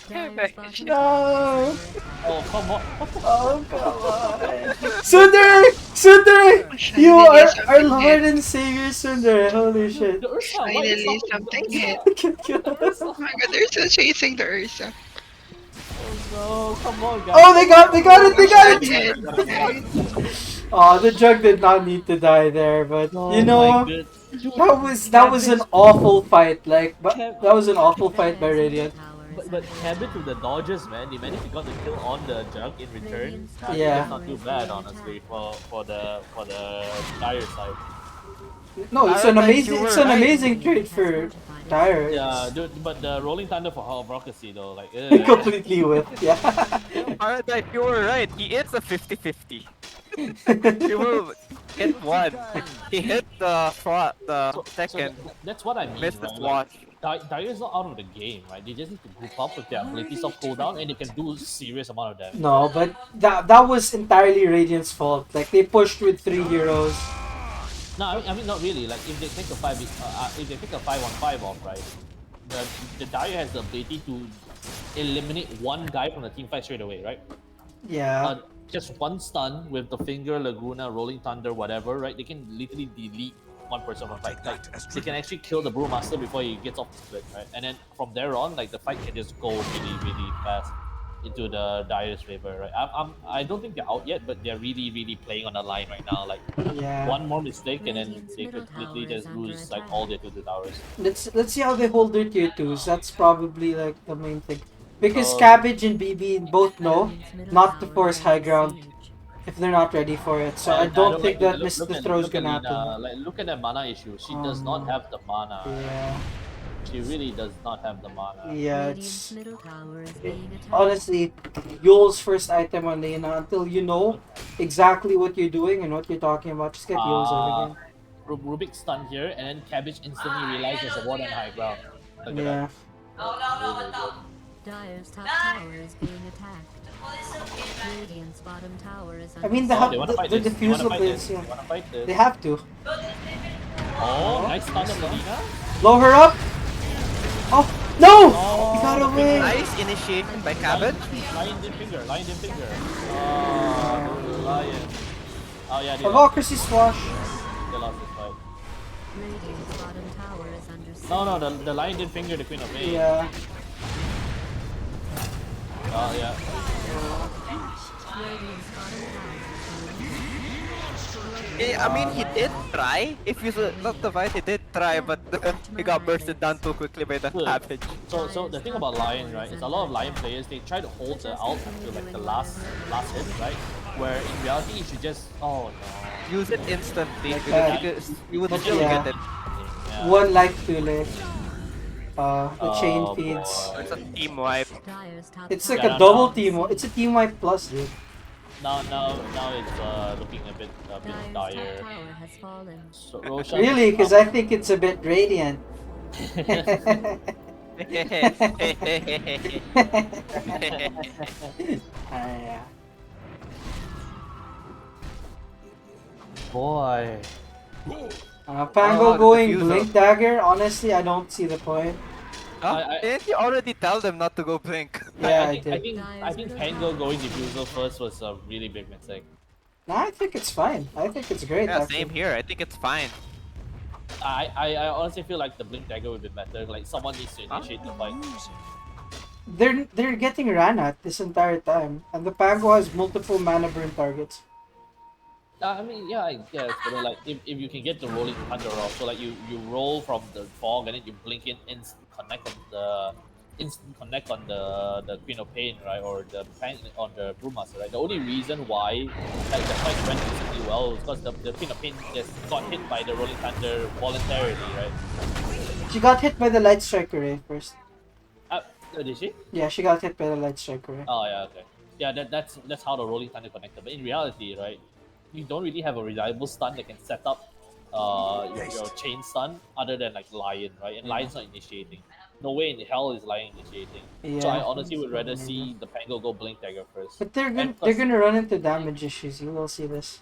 Dire's bottom No! Oh come on. Oh, come on! Sundari! Sundari! You are our Lord and Savior, Sundari! Holy shit! The Ursa, why Finally, is something- something hit. Oh Oh my god, they're still chasing the Ursa. No, come on, guys. Oh, they got it! They got it! Dead. Oh, the jug did not need to die there, but Oh you my know, goodness. that was an awful fight. Like, but that was an awful fight by Radiant. But Cabot with the dodges, man, they managed to get the kill on the jug in return. I think Yeah. that's not too bad, honestly, for the Dire side. No, it's an amazing trade for Dire. Yeah, dude, but the Rolling Thunder for Hall of Rockasy though, like Completely whiffed, yeah. ParadisE, you were right. He is a 50-50. He will hit one. He hit the second. That's what I mean, Missed the right? swatch. Dire's not out of the game, right? They just need to group up with their abilities of cooldown, and they can do serious amount of damage. No, but that was entirely Radiant's fault. Like they pushed with 3 heroes. No, I mean not really. Like if they take a if they take a 5-on-5 off, right? The Dire has the ability to eliminate one guy from the team fight straight away, right? Yeah. Just one stun with the finger, Laguna, Rolling Thunder, whatever, right? They can literally delete one person from fight. Like they can actually kill the Brewmaster before he gets off the split, right? And then from there on, like the fight can just go really, really fast into the Dire's favor, right? I don't think they're out yet, but they're really, really playing on the line right now. Like one more mistake, and then they could literally just lose like all their 2 towers. Let's see how they hold their tier 2s. That's probably like the main thing. Because Cabbage and BB both know not to force high ground if they're not ready for it. So I don't think that miss the throw is gonna happen. Like look at that mana issue. She does not have the mana. Yeah. She really does not have the mana. Yeah, it's honestly Yule's first item on Lena until you know exactly what you're doing and what you're talking about. Just get Yule's over game. Rubik stun here, and then Cabbage instantly realizes there's a ward on high ground. Look at Yeah. that. Dire's top tower is being attacked. Radiant's bottom tower is I mean, the defusal plays, yeah. They have to. Oh, nice stun on Lina. Blow her up! Oh, no! He got away! Nice initiation by Cabbage. Lion did finger, Lion did finger. Oh, Lion. Oh, yeah, Democracy swash. They lost this fight. Radiant's bottom tower is under No, the Lion did finger the Queen of Pain. Yeah. Oh, yeah. I mean, he did try. If you look the fight, he did try, but he got bursted down too quickly by the Cabbage. So the thing about Lion, right, is a lot of Lion players, they try to hold the ult until like the last hit, right? Where in reality, you should just use it instantly Like because you would still get it. Yeah. One life too late. The chain feeds. Boy. It's a team wipe. It's like a double team. It's a team wipe plus, dude. Now it's looking a bit dire. So, Roshan, Really? Because I think it's a bit radiant. Yeah. Boy. Pango going Blink Dagger, honestly, I don't see the point. Didn't you already tell them not to go Blink? Yeah, I think Pango going Diffusal first was a really big mistake. No, I think it's fine. I think it's great. Yeah, actually. same here. I think it's fine. I honestly feel like the Blink Dagger would be better. Like someone needs to initiate the fight. They're getting ran at this entire time, and the Pango has multiple mana burn targets. I mean, yeah, I guess, but then, like if you can get the rolling thunder off, so like you roll from the fog and then you blink in instant connect on the Queen of Pain, right, or the on the Brewmaster, right. The only reason why like the fight went extremely well was because the Queen of Pain just got hit by the rolling thunder voluntarily, right. She got hit by the Light Striker Ray first. Did she? Yeah, she got hit by the Light Striker Ray. Oh yeah, okay. Yeah, that's how the rolling thunder connected. But in reality, right, you don't really have a reliable stun that can set up your chain stun other than like Lion, right? And Lion's not initiating. No way in hell is Lion initiating. So I honestly would rather see the Pango go Blink Dagger first. But they're gonna run into damage issues. You will see this.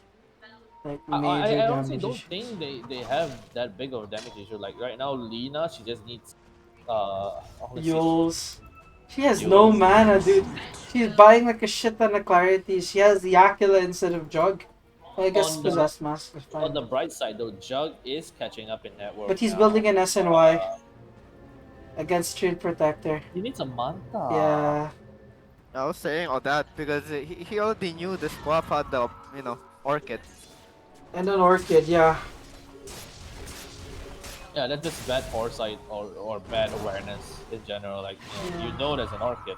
Like major I honestly damage don't issues. think they have that big of a damage issue. Like right now, Lina, she just needs Yules. She has no mana, dude. She's buying like a shit ton of clarity. She has the Yakula instead of Jug. Well, I guess Possessed Mask is fine. On the bright side, though, Jug is catching up in network. But he's now. building an SNY against Shield Protector. He needs a Manta. Yeah. I was saying all that because he already knew the squad had the Orchid. And an Orchid, yeah. Yeah, that's just bad foresight or bad awareness in general. Like you know there's an Orchid.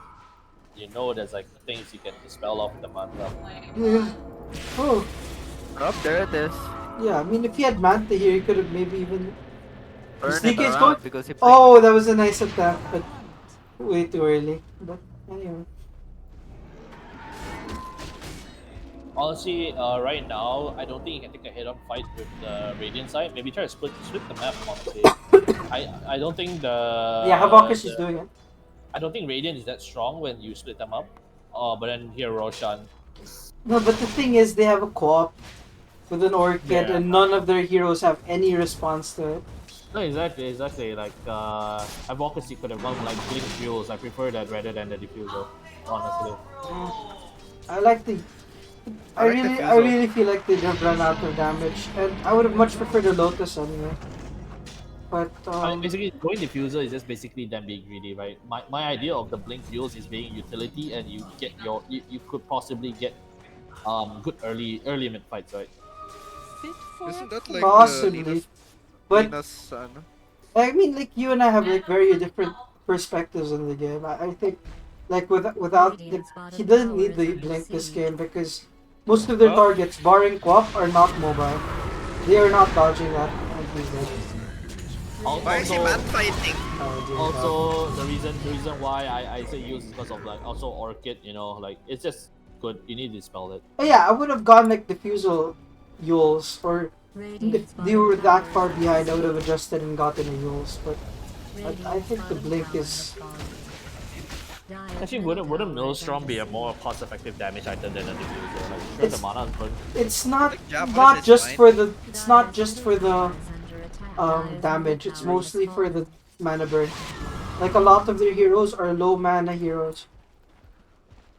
You know there's like things you can dispel off the Manta. Yeah. Oh. Oh, there it is. Yeah, I mean, if he had Manta here, he could have maybe even... Sneak is going? Because he oh, that was a nice attempt, but way too early. But anyway. Honestly, right now, I don't think you can take a head-on fight with the Radiant side. Maybe try to split the map. Honestly, I don't think Yeah, Havokus is doing it. I don't think Radiant is that strong when you split them up. But then here Roshan. No, but the thing is, they have a co-op with an Orchid, Yeah. and none of their heroes have any response to it. No, exactly. Like, Advocacy could have gone like Blink Fuels. I prefer that rather than the Diffuser, honestly. I like the. I really feel like they have run out of damage, and I would have much preferred the Lotus anyway. But I mean, basically, going Diffuser is just basically them being greedy, right? My idea of the Blink Fuels is being utility, and you get you could possibly get good early mid fights, right? Isn't that like possibly, but Lina's, I mean, like you and I have like very different perspectives in the game. I think, like without the, he doesn't need the blink this game because most of their targets, barring Quap, are not mobile. They are not dodging that. Why is he man fighting? Also, the reason why I say use is because of like also Orchid, you know, like it's just good. You need to dispel it. Oh, yeah, I would have gone like Diffusal Yules, or if they were that far behind, I would have adjusted and gotten a Yules, but I think the Blink is... Actually, wouldn't Maelstrom be a more cost-effective damage item than a Diffuser? Like, sure, the mana is good. It's not just for the... It's not just for the damage, it's mostly for the mana burn. Like, a lot of their heroes are low mana heroes.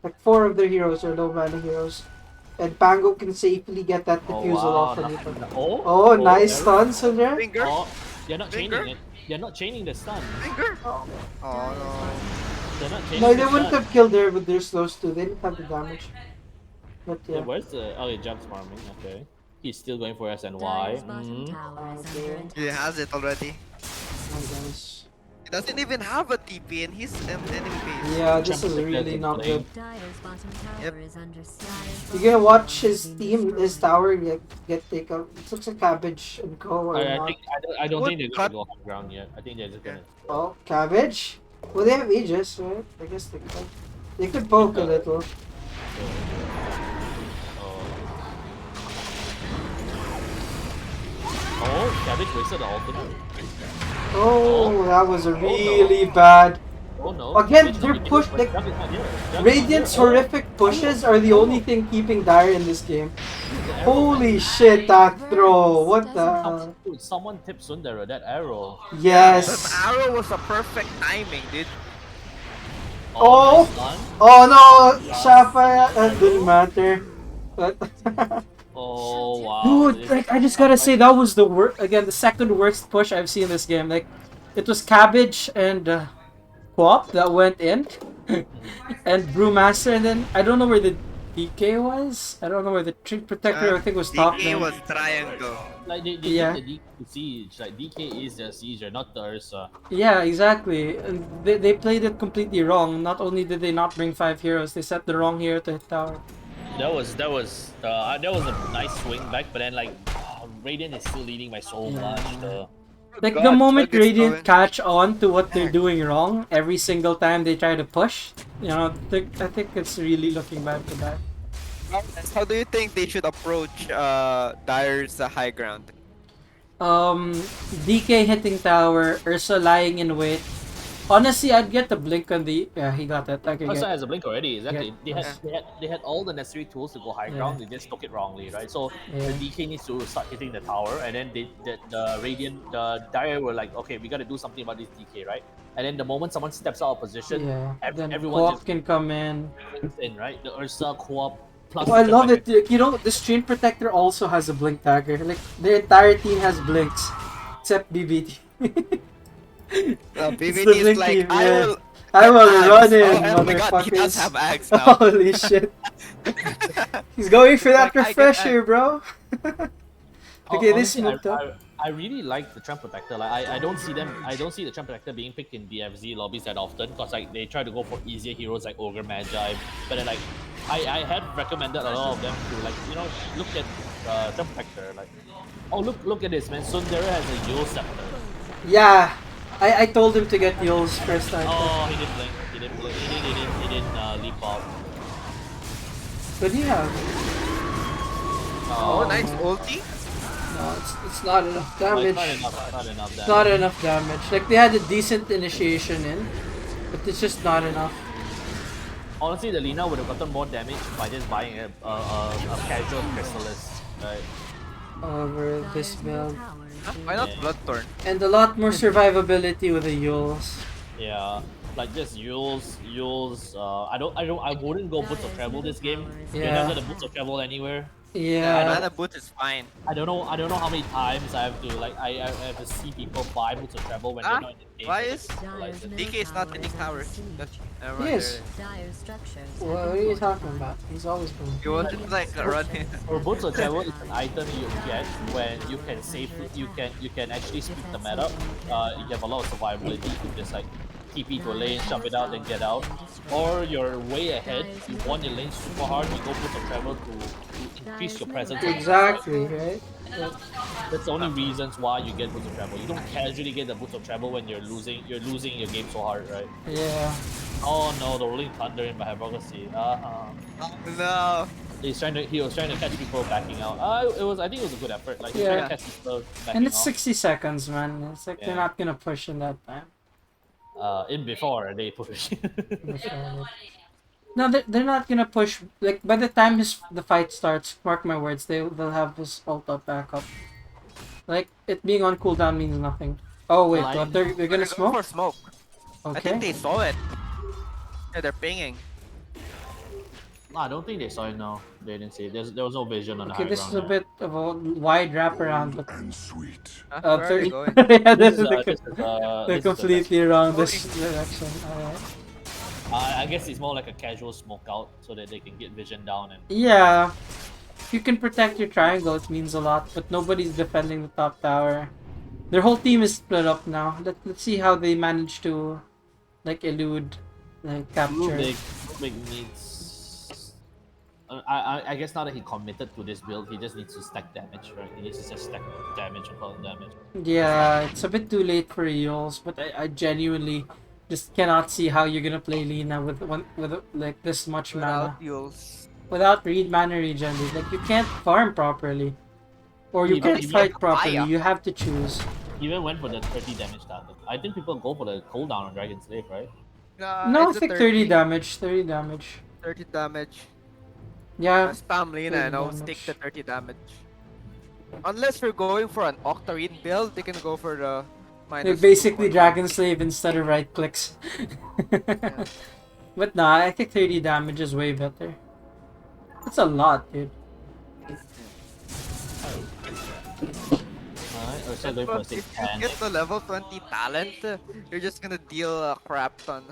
Like, 4 of their heroes are low mana heroes. And Pango can safely get that Diffusal off of you. Oh, nice stun, Sundar. Oh, they're not chaining it. They're not chaining the stun. Oh no. They're not chaining No, the they wouldn't stun. have killed her with their slows too. They didn't have the damage. But yeah. Where's the... Oh, he jumps farming. Okay. He's still going for SNY. He has it already. He doesn't even have a TP in his enemy base. Yeah, this is really not good. Yep. You're gonna watch his team, his tower get taken out. It looks like Cabbage and Co. Are not. I don't think they're gonna go high ground yet. I think they're just gonna... Oh, Cabbage? Well, they have Aegis, right? I guess they could. They could poke a little. Oh, Cabbage wasted the ultimate. Oh, that was a really bad. Oh no. Again, their push, like Radiant's horrific pushes are the only thing keeping Dire in this game. Holy shit, that throw! What the hell? Dude, someone tipped Sundara that arrow. Yes. That arrow was a perfect timing, dude. Oh! Oh no! Sapphire, that didn't matter. But Oh wow. dude, like I just gotta say that was the worst. Again, the second worst push I've seen in this game. Like, it was Cabbage and Quap that went in, and Brewmaster, and then I don't know where the DK was. I don't know where the Tree Protector I think was top DK lane. was triangle. Like they Yeah. did the DK siege. Like DK is the sieger, not the Ursa. Yeah, exactly. And they played it completely wrong. Not only did they not bring 5 heroes, they set the wrong hero to hit tower. That was a nice swing back, but then like Radiant is still leading by so much. Like the moment Radiant catch on to what they're doing wrong, every single time they try to push, you know, I think it's really looking bad for that. How do you think they should approach Dire's high ground? DK hitting tower, Ursa lying in wait. Honestly, I'd get the blink on the... Yeah, he got that. Okay, Ursa has a blink already. Exactly. Yeah. They had all the necessary tools to go high ground. They just took it wrongly, right? So the DK needs to start hitting the tower, and then the Radiant, the Dire were like, okay, we got to do something about this DK, right? And then the moment someone steps out of position, then everyone Quap just can come in. in, right? The Ursa, Co-op, plus... Oh, I love it. You know, the Stream Protector also has a blink dagger. Like, the entire team has blinks, except BBT. BBT is like, team, I will run in, oh my god, he does motherfuckers. have axe now. Holy shit. He's going for that Like, refresher, bro. Okay, this Honestly, smoked up. I really like the Trump Protector. Like I don't see the Trump Protector being picked in DFZ lobbies that often, because like they try to go for easier heroes like Ogre Magi. But then like I had recommended a lot of them to like, you know, look at Trump Protector. Like, oh look at this, man. Sundara has a Yule Scepter. Yeah, I told him to get Yules first time. Oh, he didn't blink. He didn't leap off. But yeah, Oh, nice ulti. No, it's not enough Well, damage. it's not enough damage. Not enough damage. Like they had a decent initiation in, but it's just not enough. Honestly, the Lina would have gotten more damage by just buying a casual Crystalist, right? Over this build. Why not Bloodthorn? And a lot more survivability with the Yules. Yeah, like just Yules. I wouldn't go Boots of Travel this game. You're Yeah. not gonna Boots of Travel anywhere. Yeah. Mana Boots is fine. I don't know how many times I have to I have to see people buy Boots of Travel when they're not in the game. Why is DK is not hitting towers? Never mind, Yes. What are you talking about? He's always been. You want to like running. For Boots of Travel is an item you get when you can safely you can actually split the meta. You have a lot of survivability. You can just like TP to a lane, jump it out, then get out. Or you're way ahead. You want your lane super hard. You go Boots of Travel to increase your presence. Exactly, right? That's the only reasons why you get Boots of Travel. You don't casually get the Boots of Travel when you're losing your game so hard, right? Yeah. Oh no, the Rolling Thunder in my hypocrisy. No. He was trying to catch people backing out. I think it was a good effort. Like he was Yeah. trying to catch people backing And it's off. 60 seconds, man. It's like Yeah. they're not gonna push in that time. In before they push. No, they're not gonna push. Like by the time the fight starts, mark my words, they'll have his ult up back up. Like it being on cooldown means nothing. Oh wait, what? They're gonna Go smoke? for smoke. I think Okay. they saw it. Yeah, they're pinging. No, I don't think they saw it. No, they didn't see it. There was no vision on the Okay, high this ground. is a bit of a wide wraparound, but Where are they 30. going? Yeah, This is, they're this is, they're this is the completely best. wrong this direction. Alright. I guess it's more like a casual smoke out so that they can get vision down and. Yeah. If you can protect your triangle, it means a lot, but nobody's defending the top tower. Their whole team is split up now. Let's see how they manage to like elude, like capture. Rubik needs. I guess now that he committed to this build, he just needs to stack damage, right? He needs to just stack damage upon damage. Yeah, it's a bit too late for Eels, but I genuinely just cannot see how you're gonna play Lina with like this much mana. Without Yules. Without mana regen, dude. Like you can't farm properly. Or you Even- can't even fight properly, fire. you have to choose. Even went for the 30 damage target. I think people go for the cooldown on Dragon Slave, right? No, I it's a think 30 damage. 30 damage. 30 damage. Yeah. Spam Lina and I'll 30 stick the 30 damage. Unless you're going for an Octarine build, they can go for the They're minus basically 2.1. Dragon Slave instead of right clicks. But nah, I think 30 damage is way better. That's a lot, dude. Alright, we're still going for a If 6 you get the level 20 talent, you're just gonna deal a crap ton.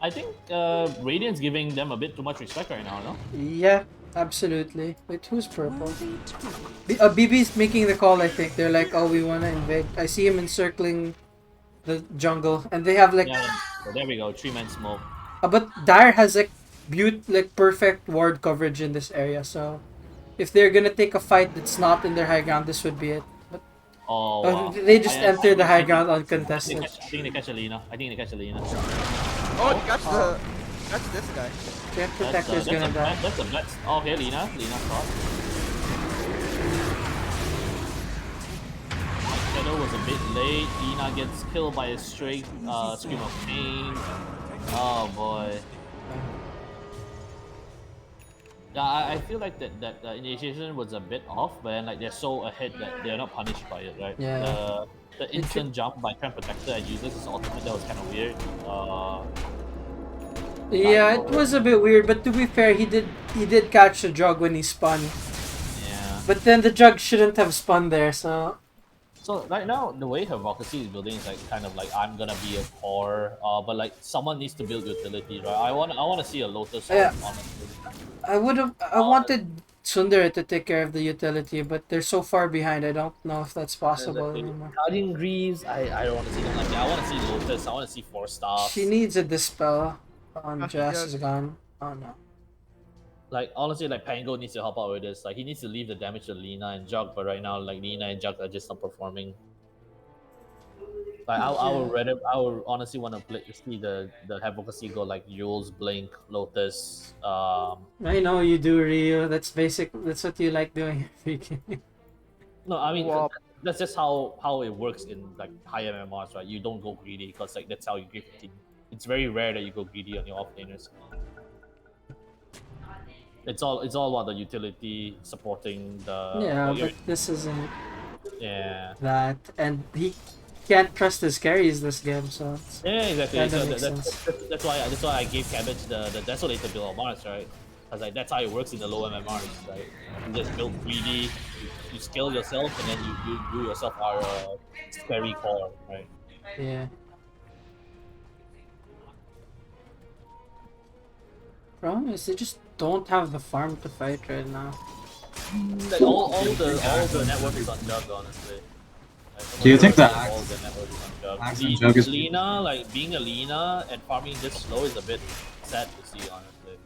I think Radiant's giving them a bit too much respect right now, no? Yeah, absolutely. Wait, who's purple? BB's making the call, I think. They're like, oh, we wanna invade. I see him encircling the jungle, and they have like... Yeah, so there we go, 3-man smoke. But Dire has like perfect ward coverage in this area, so... If they're gonna take a fight that's not in their high ground, this would be it. But Oh, wow. they just enter the high ground I uncontested. think they catch Alina. I think they catch Alina. Oh, catch this guy. Jet Protector's gonna die. That's a bet. Oh, okay, Lina shot. Shadow was a bit late. Lina gets killed by a straight Scream of Pain. Oh boy. Yeah, I feel like that the initiation was a bit off, but then like they're so ahead that they're not punished by it, right? Yeah. The instant jump by Trend Protector and uses his ultimate, that was kind of weird. Yeah, it was a bit weird, but to be fair, he did catch the jug when he spun. Yeah. But then the jug shouldn't have spun there, so... So right now, the way Hypocrisy is building is like kind of like I'm gonna be a core, but like someone needs to build utility, right? I want to see a Lotus. Yeah. Honestly. I wanted Sundar to take care of the utility, but they're so far behind, I don't know if that's possible anymore. Guardian Greaves, I don't want to see them like that. I want to see Lotus. I want to see 4 stars. She needs a Dispel on Oh, Jazz yeah. is gone. Oh no. Like honestly, like Pango needs to help out with this. Like he needs to leave the damage to Lina and Jug, but right now like Lina and Jug are just not performing. Like I would honestly want to see the advocacy go like Jules, Blink, Lotus. I know you do, Rio. That's basic. That's what you like doing. No, I mean Wop. that's just how it works in like high MMRs, right? You don't go greedy because like that's how you give team. It's very rare that you go greedy on your offlaners. It's all about the utility supporting the. Yeah, like, but this isn't yeah. that, and he can't trust his carries this game, so it's Yeah, exactly. kinda So makes sense. that's why I gave Cabbage the desolator build on Mars, right? Because like that's how it works in the low MMRs, right? You just build greedy, you scale yourself, and then you yourself are a scary core, right? Yeah. Problem is they just don't have the farm to fight right now. Like all the network is on Jug, honestly. Like, Do you think that all the network is on Axe Jug? and Jug is Lina, like being a Lina and farming this slow is a bit sad to see, honestly.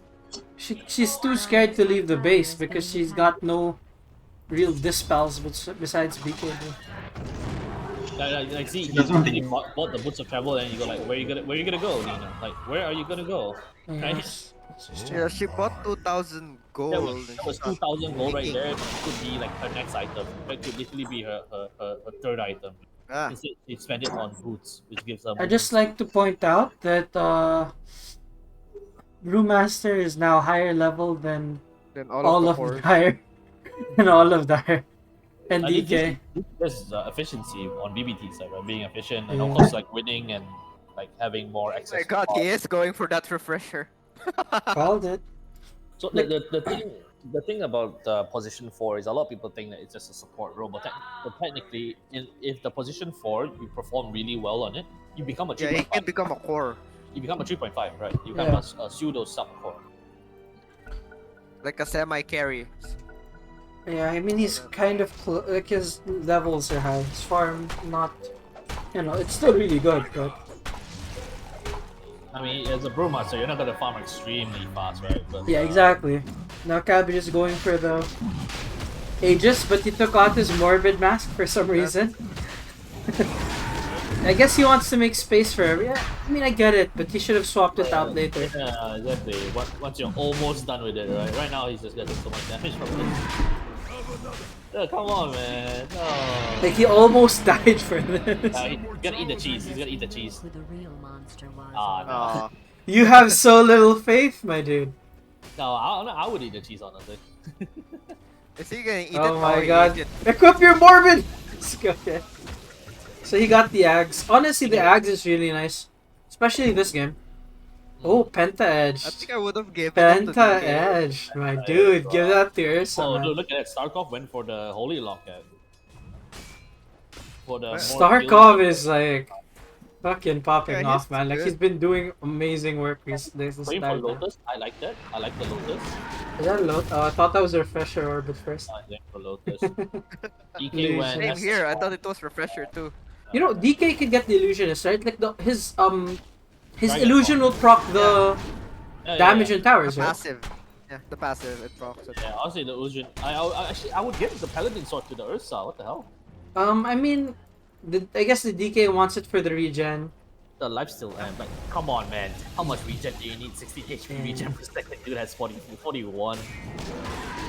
She's too scared to leave the base because she's got no real dispels besides BKB. Like see, you bought the boots of travel and you go like, where you gonna go, Lina? Like, where are you gonna go? Right? Yes. Yeah, she bought 2,000 gold. That was 2,000 gold right there. It could be like her next item. It could literally be her third item. Ah. Instead, she spent it on boots, which gives her. I just like to point out that Brewmaster is now higher level than all of Dire and all of Dire and DK. This is efficiency on BBT side, right? Being efficient and of course like winning and like having more access. Oh my god, he is going for that refresher. Called it. So the thing about position 4 is a lot of people think that it's just a support role, but technically, if the position 4 you perform really well on it, you become a 3.5. Yeah, he can become a core. You become a 3.5, right? You become a pseudo sub core. Like a semi carry. Yeah, I mean he's kind of like his levels are high. His farm not, it's still really good, but. I mean, as a brewmaster, you're not gonna farm extremely fast, right? But, yeah, exactly. Now Cabbage is going for the Aegis, but he took out his Morbid Mask for some reason. I guess he wants to make space for it. Yeah, I mean, I get it, but he should have swapped it out later. Yeah, exactly. Once you're almost done with it, right? Right now, he's just getting so much damage from it. Oh, come on, man. No. Like, he almost died for this. He's gonna eat the cheese. He's gonna eat the cheese. No. You have so little faith, my dude. No, I would eat the cheese, honestly. Is he gonna eat it? Oh my god. Equip your Morbid! Okay. So he got the Ags. Honestly, the Ags is really nice. Especially this game. Oh, Penta Edge. I think I would have given it to Penta DK. Edge. My dude, give that to Ursa, Oh, man. dude, look at that. Starkov went for the Holy Locket. For the Starkov is like fucking popping Yeah, off, man. Like good. he's been doing amazing work this Going for time. Lotus. I like that. I like the Lotus. Is that Lotus? Oh, I thought that was a refresher orbit first. I think for Lotus. DK went. Same here. I thought it was refresher too. You know, DK can get the illusionist, right? Like his Dragon illusion will proc the damage in towers, The right? passive. Yeah, the passive. It procs it. Yeah, honestly, the illusion. I would give the Paladin sword to the Ursa. What the hell? I mean, I guess the DK wants it for the regen. The lifesteal, like, come on, man. How much regen do you need? 60 HP regen per second. Dude has 41.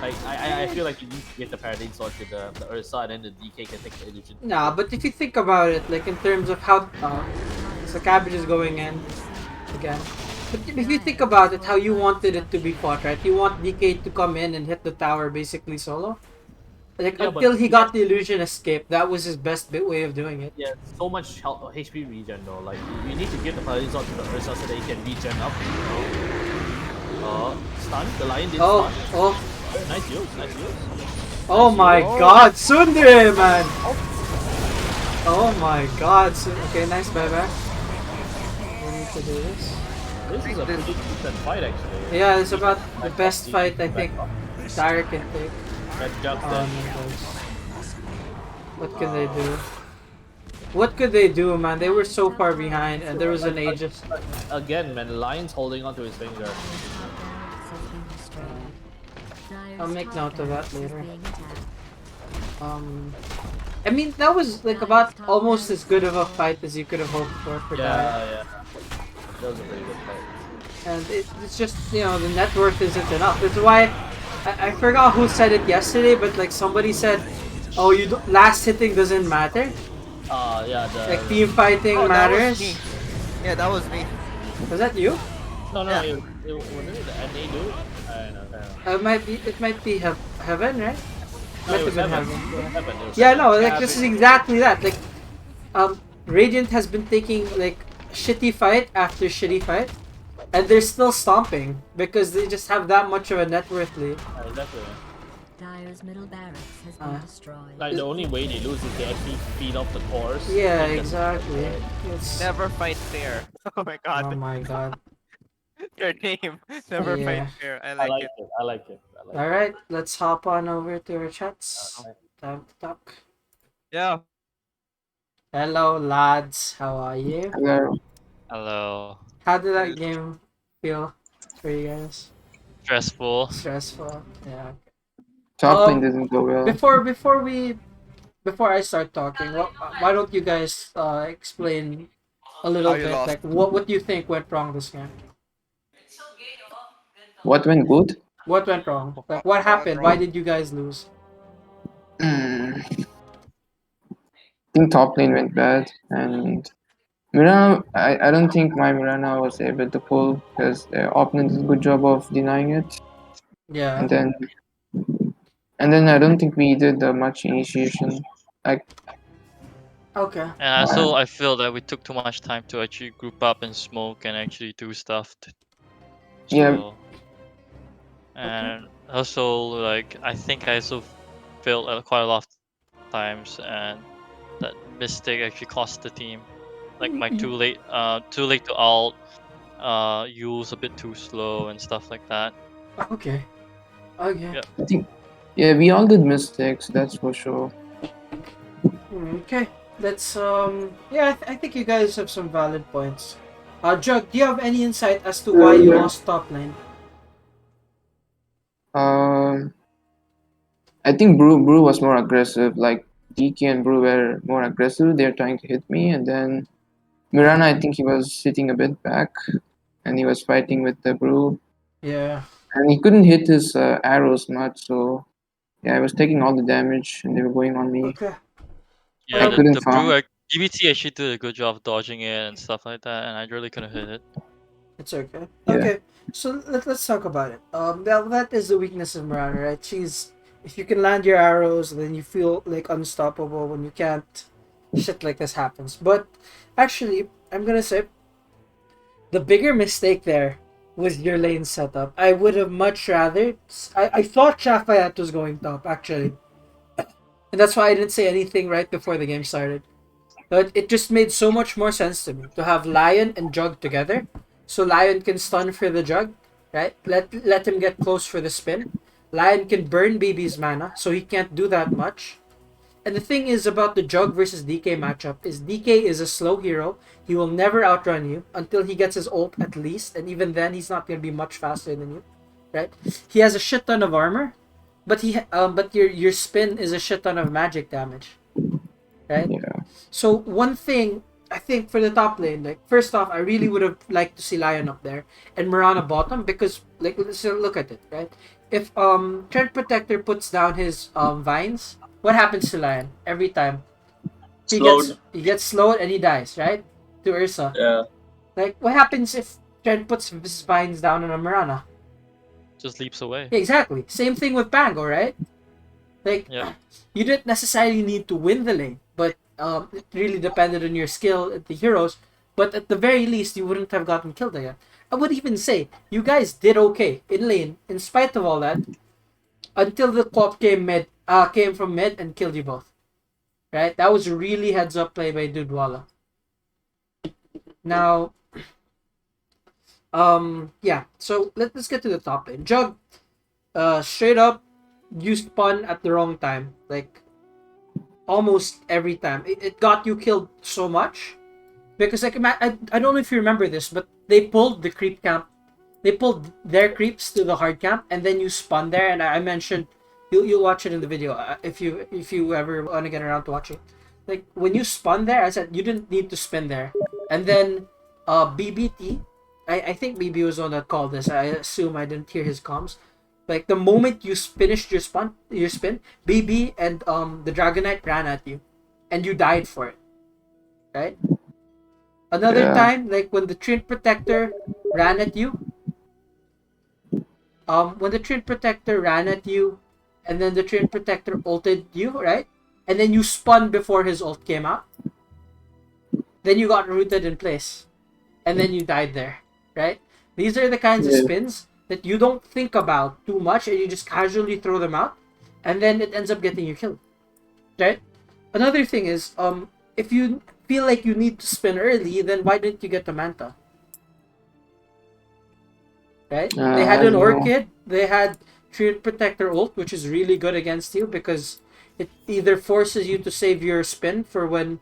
Like, I feel like you need to get the Paradise sword to the Ursa, and then the DK can take the illusion. Nah, but if you think about it, like in terms of how so Cabbage is going in again. But if you think about it, how you wanted it to be fought, right? You want DK to come in and hit the tower basically solo. Like Yeah, until but- he got the illusion escape, that was his best way of doing it. Yeah, so much health, HP regen though. Like, you need to give the Paladin sword to the Ursa so that he can regen up. Stun. The lion did stun. Nice use, nice use. Oh my god, Sundre, man! Oh my god, okay, nice buyback. We need to do this. This is a pretty decent fight, actually. Yeah, it's about the best fight I think Dire can take. Red Jug What can they do? What could they do, man? They were so far behind, and there was an Aegis. Again, man, the lion's holding onto his finger. I'll make note of that later. I mean, that was like about almost as good of a fight as you could have hoped for Dire. Yeah. That was a pretty good fight. And it's just, you know, the net worth isn't enough. That's why I forgot who said it yesterday, but like somebody said, "Oh, last hitting doesn't matter." Yeah. Like team fighting matters. That was me. Yeah, that was me. Was that you? No, Yeah. it wasn't it the NA dude? I don't know. It might be Heaven, right? No, Might it have was been Heaven. Heaven. It was Heaven. It was Yeah, Heaven. no, like this is exactly that. Like, Radiant has been taking like shitty fight after shitty fight, and they're still stomping because they just have that much of a net worth lead. Exactly. Dire's middle barracks has been destroyed. Like the only way they lose is they actually feed off the cores. Yeah, and exactly. It's... Never fight fair. Oh my god. Oh my god. Your name. Never Yeah. fight fair. I like it. I like it. All right, let's hop on over to our chats. Time to talk. Yeah. Hello, lads. How are you? Hello. Hello. How did that game feel for you guys? Stressful. Stressful. Yeah. Top lane didn't go well. Before I start talking, why don't you guys explain a little How you bit lost. like what do you think went wrong this game? What went good? What went wrong? Like what happened? Why did you guys lose? I think top lane went bad, and Mirana, I don't think my Mirana was able to pull because the opponent did a good job of denying it. Yeah. And then I don't think we did much initiation. Like, okay. And also, I feel that we took too much time to actually group up and smoke and actually do stuff. Yeah. And also, like, I think I also failed quite a lot of times, and that mistake actually cost the team. Like my too late to ult, Yule's a bit too slow and stuff like that. Okay. Okay. Yeah. I think, yeah, we all did mistakes. That's for sure. Okay. Let's yeah, I think you guys have some valid points. Jug, do you have any insight as to why you lost top lane? I think Brew was more aggressive. Like DK and Brew were more aggressive. They're trying to hit me, and then Mirana, I think he was sitting a bit back, and he was fighting with the Brew. Yeah. And he couldn't hit his arrows much, so yeah, I was taking all the damage, and they were going on me. Okay. Yeah, I couldn't the farm. Brew DBT actually did a good job of dodging it and stuff like that, and I really couldn't hit it. It's okay. Yeah. Okay, so let's talk about it. That is the weakness of Mirana, right? If you can land your arrows, then you feel like unstoppable. When you can't, shit like this happens. But actually, I'm gonna say the bigger mistake there was your lane setup. I would have much rather. I thought Shafayat was going top actually, and that's why I didn't say anything right before the game started. But it just made so much more sense to me to have Lion and Jug together. So Lion can stun for the Jug, right? Let him get close for the spin. Lion can burn Baby's mana, so he can't do that much. And the thing is about the Jug versus DK matchup is DK is a slow hero. He will never outrun you until he gets his ult at least, and even then he's not going to be much faster than you, right? He has a shit ton of armor, but your spin is a shit ton of magic damage, right? Yeah. So one thing I think for the top lane, like first off, I really would have liked to see Lion up there and Mirana bottom because like let's look at it, right? If Trent Protector puts down his vines, what happens to Lion every time? He gets slowed and he dies, right? To Ursa. Yeah. Like what happens if Trent puts his vines down on a Mirana? Just leaps away. Yeah, exactly. Same thing with Pango, right? Like you didn't necessarily need to win the lane, but it really depended on your skill at the heroes. But at the very least, you wouldn't have gotten killed again. I would even say you guys did okay in lane, in spite of all that, until the co-op came from mid and killed you both. Right? That was a really heads up play by Dudwala. Now, yeah. So let's get to the top lane. Jug, straight up, you spun at the wrong time. Like almost every time. It got you killed so much. Because like I don't know if you remember this, but they pulled the creep camp. They pulled their creeps to the hard camp, and then you spun there. And I mentioned you'll watch it in the video if you ever want to get around to watch it. Like when you spun there, I said you didn't need to spin there, and then BBT. I think BB was on that call. This I assume I didn't hear his comms. Like the moment you finished your spin, BB and the Dragonite ran at you, and you died for it, right? Another time, like when the Trin Protector ran at you, when the Trin Protector ran at you, and then the Trin Protector ulted you, right? And then you spun before his ult came out. Then you got rooted in place, and then you died there, right? These are the kinds of spins that you don't think about too much, and you just casually throw them out, and then it ends up getting you killed, right? Another thing is, if you feel like you need to spin early, then why didn't you get the Manta? Right? They had an Orchid, they had Trin Protector ult, which is really good against you because it either forces you to save your spin for when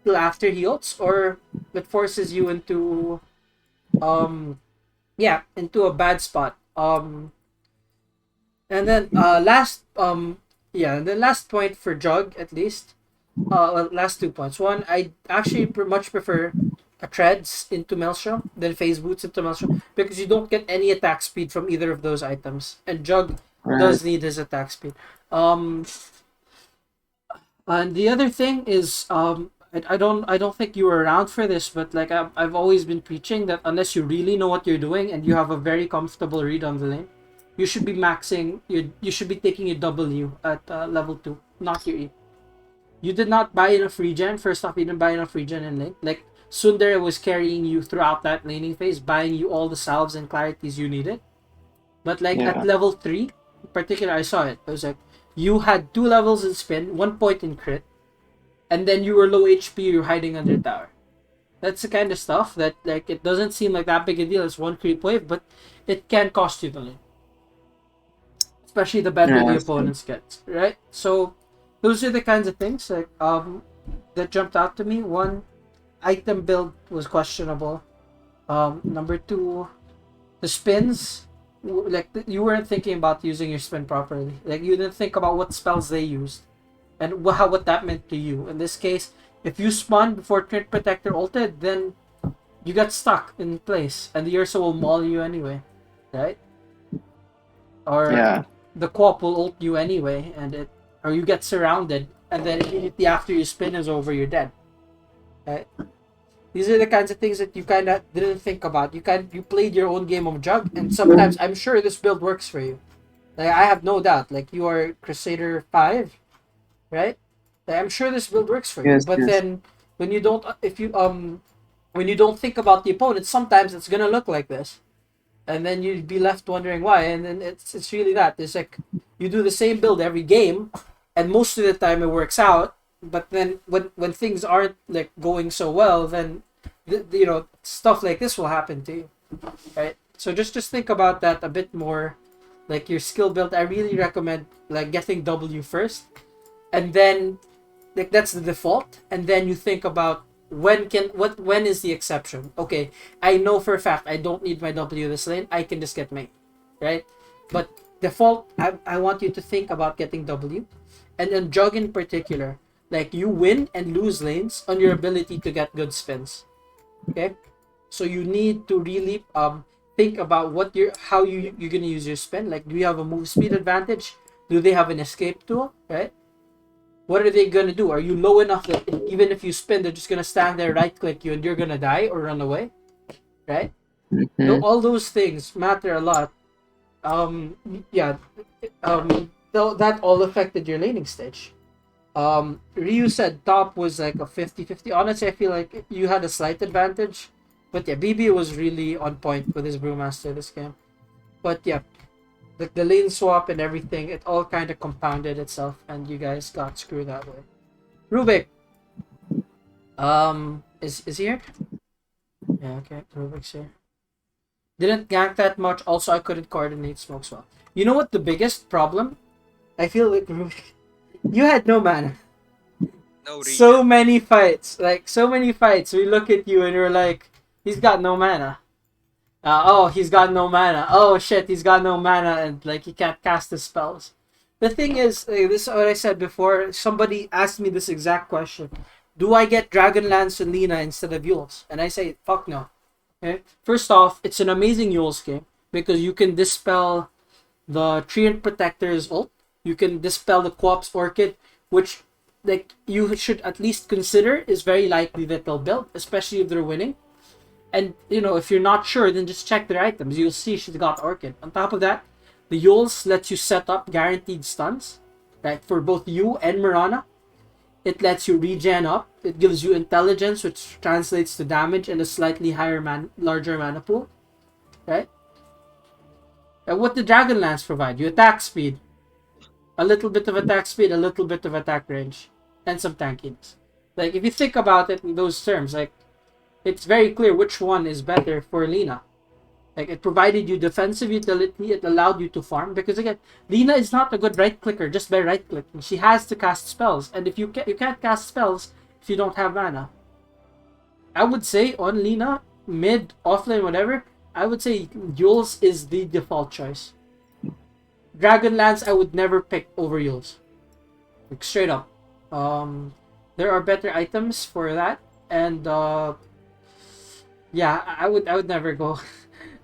till after he ults, or it forces you into into a bad spot. And then last point for Jug at least. Last 2 points. One, I actually much prefer a Treads into Maelstrom than Phase Boots into Maelstrom because you don't get any attack speed from either of those items, and Jug does need his attack speed. And the other thing is, I don't think you were around for this, but like I've always been preaching that unless you really know what you're doing and you have a very comfortable read on the lane, you should be maxing. You should be taking your W at level 2, not your E. You did not buy enough regen. First off, you didn't buy enough regen in lane. Like Sundar was carrying you throughout that laning phase, buying you all the salves and clarities you needed. But like at level 3, in particular, I saw it. It was like you had 2 levels in spin, 1 point in crit, and then you were low HP. You're hiding under tower. That's the kind of stuff that like it doesn't seem like that big a deal. It's 1 creep wave, but it can cost you the lane, especially the better the opponents get, right? So those are the kinds of things like that jumped out to me. One, item build was questionable. Number 2, the spins, like you weren't thinking about using your spin properly. Like you didn't think about what spells they used and what that meant to you. In this case, if you spun before Trin Protector ulted, then you got stuck in place, and the Ursa will maul you anyway, right? Or the Quap will ult you anyway, or you get surrounded, and then immediately after your spin is over, you're dead. Right? These are the kinds of things that you kind of didn't think about. You played your own game of Jug, and sometimes I'm sure this build works for you. Like I have no doubt. Like you are Crusader 5, right? Like, I'm sure this build works for you. But then when you don't, when you don't think about the opponent, sometimes it's gonna look like this, and then you'd be left wondering why. And then it's really that. It's like you do the same build every game, and most of the time it works out. But then when things aren't like going so well, then stuff like this will happen to you, right? So just think about that a bit more. Like your skill build, I really recommend like getting W first, and then like that's the default, and then you think about when is the exception. Okay, I know for a fact I don't need my W this lane. I can just get main, right? But default, I want you to think about getting W, and then Jug in particular. Like you win and lose lanes on your ability to get good spins. Okay, so you need to really think about how you're gonna use your spin. Like, do you have a move speed advantage? Do they have an escape tool? Right? What are they gonna do? Are you low enough that even if you spin, they're just gonna stand there, right click you, and you're gonna die or run away? Right? So all those things matter a lot. That all affected your laning stage. Ryu said top was like a 50-50. Honestly, I feel like you had a slight advantage. But yeah, BB was really on point with his Brewmaster this game. But yeah, the lane swap and everything, it all kind of compounded itself, and you guys got screwed that way. Rubik! Is he here? Yeah, okay, Rubik's here. Didn't gank that much. Also, I couldn't coordinate smokes well. You know what the biggest problem? I feel like Rubik... You had no mana. No reason. So many fights. We look at you and we're like, he's got no mana. He's got no mana. Oh shit, he's got no mana, and like he can't cast his spells. The thing is, this is what I said before. Somebody asked me this exact question: do I get Dragonlance and Lina instead of Yules? And I say, fuck no. Okay. First off, it's an amazing Yules game because you can dispel the Treant Protector's ult. You can dispel the Co-op's Orchid, which like you should at least consider is very likely that they'll build, especially if they're winning. And if you're not sure, then just check their items. You'll see she's got Orchid. On top of that, the Yules lets you set up guaranteed stuns, right, for both you and Mirana. It lets you regen up. It gives you intelligence, which translates to damage and a slightly larger mana pool, right? And what the Dragonlance provide? You attack speed, a little bit of attack speed, a little bit of attack range, and some tankiness. Like if you think about it in those terms, like it's very clear which one is better for Lina. Like it provided you defensive utility, it allowed you to farm because again, Lina is not a good right clicker just by right clicking. She has to cast spells, and if you can't cast spells if you don't have mana. I would say on Lina, mid, offlane, whatever, I would say Yules is the default choice. Dragonlance I would never pick over Yules. Like straight up. There are better items for that, and yeah, I would never go.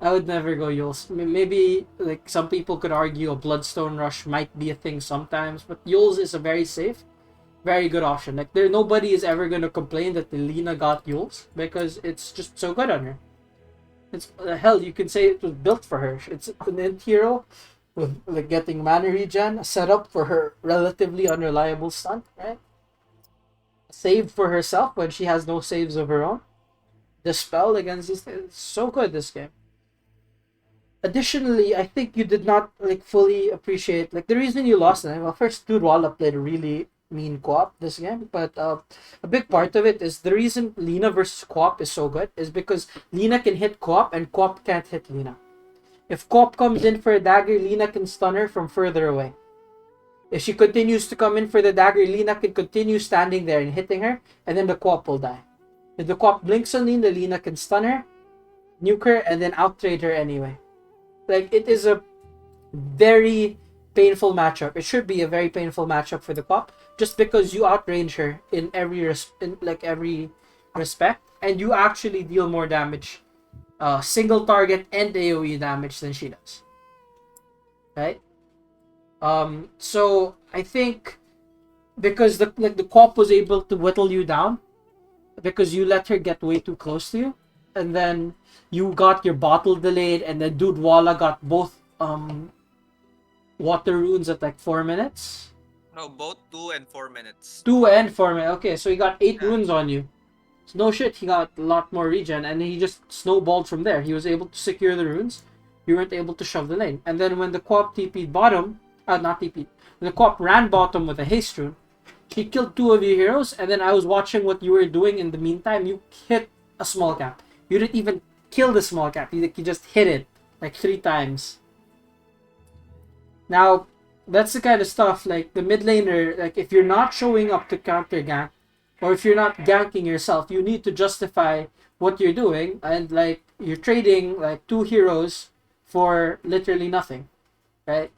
I would never go Yules. Maybe like some people could argue a Bloodstone Rush might be a thing sometimes, but Yules is a very safe, very good option. Like nobody is ever gonna complain that the Lina got Yules because it's just so good on her. It's hell, you can say it was built for her. It's an int hero with like getting mana regen, a setup for her relatively unreliable stun, right? Save for herself when she has no saves of her own. Dispel against these things. It's so good this game. Additionally, I think you did not like fully appreciate like the reason you lost it. Well, first, Dude Walla played a really mean co-op this game, but a big part of it is the reason Lina versus co-op is so good is because Lina can hit co-op and co-op can't hit Lina. If co-op comes in for a dagger, Lina can stun her from further away. If she continues to come in for the dagger, Lina can continue standing there and hitting her, and then the co-op will die. If the co-op blinks on Lina can stun her, nuke her, and then out-trade her anyway. Like, it is a very painful matchup. It should be a very painful matchup for the co-op, just because you outrange her in every respect, and you actually deal more damage, single target and AoE damage than she does. Right? So I think because the co-op was able to whittle you down because you let her get way too close to you, and then you got your bottle delayed, and then Dude Walla got both water runes at like 4 minutes. No, both 2 and 4 minutes. 2 and 4 minutes. Okay, so he got 8 runes on you. So no shit, he got a lot more regen, and he just snowballed from there. He was able to secure the runes. You weren't able to shove the lane. And then when the co-op TP'd bottom, not TP'd, when the co-op ran bottom with a haste rune, she killed 2 of your heroes, and then I was watching what you were doing in the meantime. You hit a small cap. You didn't even kill the small cap. You just hit it like 3 times. Now, that's the kind of stuff, like the mid laner, like if you're not showing up to counter gank, or if you're not ganking yourself, you need to justify what you're doing, and like you're trading like 2 heroes for literally nothing, right?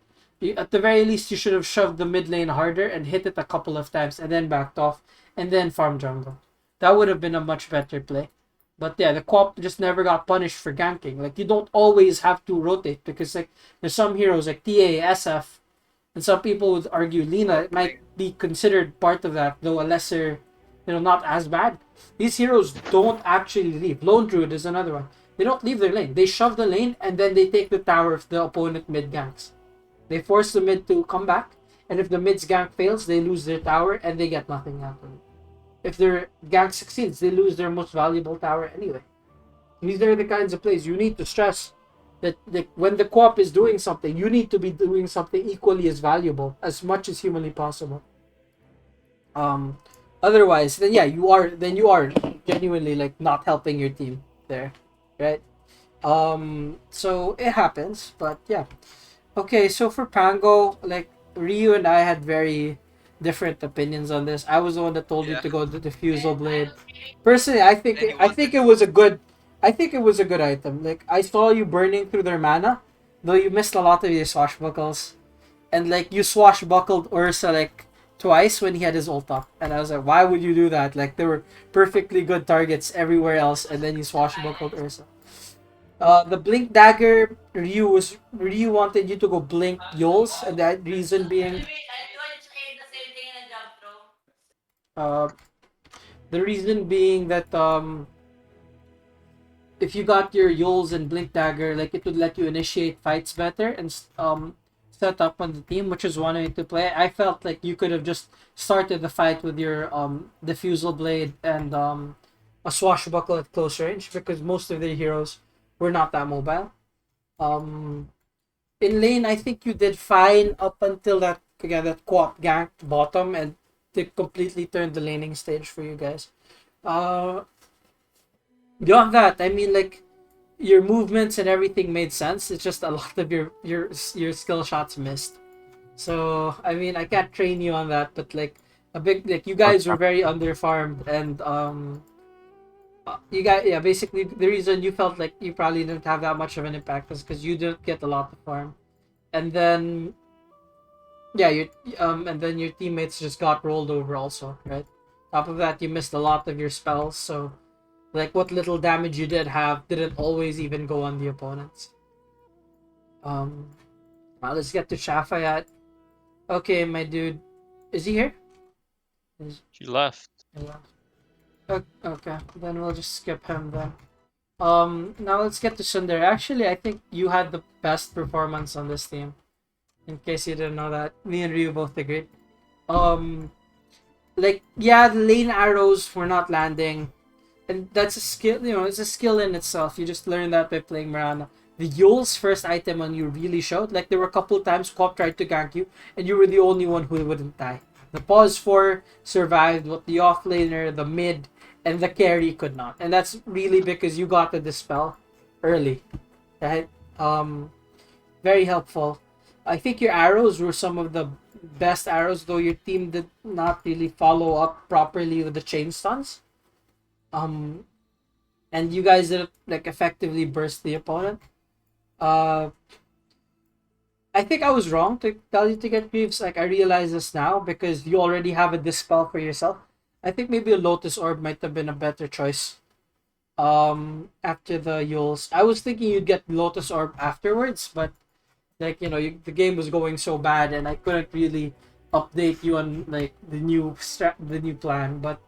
At the very least, you should have shoved the mid lane harder and hit it a couple of times and then backed off and then farm jungle. That would have been a much better play. But yeah, the co-op just never got punished for ganking. Like, you don't always have to rotate because like there's some heroes like TA, SF, and some people would argue Lina it might be considered part of that, though a lesser, not as bad. These heroes don't actually leave. Lone Druid is another one. They don't leave their lane. They shove the lane and then they take the tower if the opponent mid ganks. They force the mid to come back, and if the mid's gank fails, they lose their tower and they get nothing out of it. If their gank succeeds, they lose their most valuable tower anyway. These are the kinds of plays you need to stress that when the co-op is doing something, you need to be doing something equally as valuable, as much as humanly possible. Otherwise, then yeah, you are genuinely like not helping your team there, right? So it happens, but yeah. Okay, so for Pango, like Ryu and I had very different opinions on this. I was the one that told you to go to the Fusel Blade. Personally, I think it was a good item. Like I saw you burning through their mana, though you missed a lot of your swashbuckles. and like you swashbuckled Ursa like twice when he had his ult up, and I was like, why would you do that? Like there were perfectly good targets everywhere else, and then you swashbuckled Ursa. The blink dagger, Ryu wanted you to go blink Yols, and that reason being, uh, the reason being that if you got your Yols and blink dagger, like it would let you initiate fights better and set up on the team, which is one way to play. I felt like you could have just started the fight with your diffusal blade and a swashbuckle at close range, because most of their heroes were not that mobile. In lane, I think you did fine up until that co-op ganked bottom, and they completely turned the laning stage for you guys. Beyond that, I mean, like, your movements and everything made sense. It's just a lot of your skill shots missed. So I mean, I can't train you on that, but like you guys were very underfarmed, and you got, yeah, basically the reason you felt like you probably didn't have that much of an impact is because you didn't get a lot of farm, and then yeah, and then your teammates just got rolled over also, right? Top of that, you missed a lot of your spells, so like what little damage you did have didn't always even go on the opponents. Well, let's get to Shafayat. Okay, my dude, is he here? He left. Okay, then we'll just skip him then. Now let's get to Sundar. Actually, I think you had the best performance on this team. In case you didn't know that, me and Ryu both agreed. Like, yeah, the lane arrows were not landing, and that's a skill. You know, it's a skill in itself. You just learn that by playing Mirana. The Yul's first item on you really showed. Like, there were a couple times Quap tried to gank you, and you were the only one who wouldn't die. The pause 4 survived what the offlaner, the mid, and the carry could not. And that's really because you got the dispel early. Right? Very helpful. I think your arrows were some of the best arrows, though your team did not really follow up properly with the chain stuns. And you guys didn't like effectively burst the opponent. I think I was wrong to tell you to get Greaves. Like, I realize this now because you already have a dispel for yourself. I think maybe a Lotus Orb might have been a better choice. After the Yules, I was thinking you'd get Lotus Orb afterwards, but like, you know, the game was going so bad, and I couldn't really update you on like the new plan. But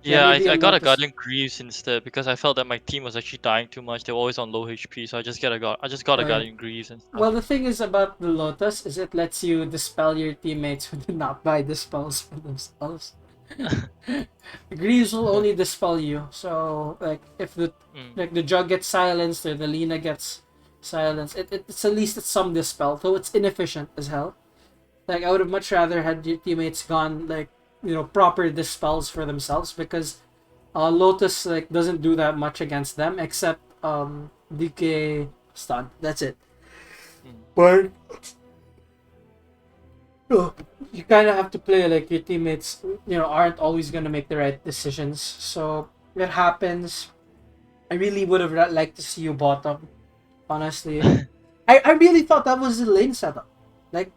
yeah, maybe I got a Lotus. Guardian Greaves instead because I felt that my team was actually dying too much. They were always on low HP, so I just got a Right. Guardian Greaves and stuff. Well, the thing is about the Lotus is it lets you dispel your teammates who did not buy dispels for themselves. Greaves will only dispel you. So like if the the Jug gets silenced or the Lina gets silenced, it's at least some dispel, though it's inefficient as hell. Like I would have much rather had your teammates gone like, you know, proper dispels for themselves, because Lotus like doesn't do that much against them except DK stun. That's it. But you kind of have to play like your teammates, you know, aren't always gonna make the right decisions. So it happens. I really would have liked to see you bottom. Honestly, I really thought that was the lane setup. Like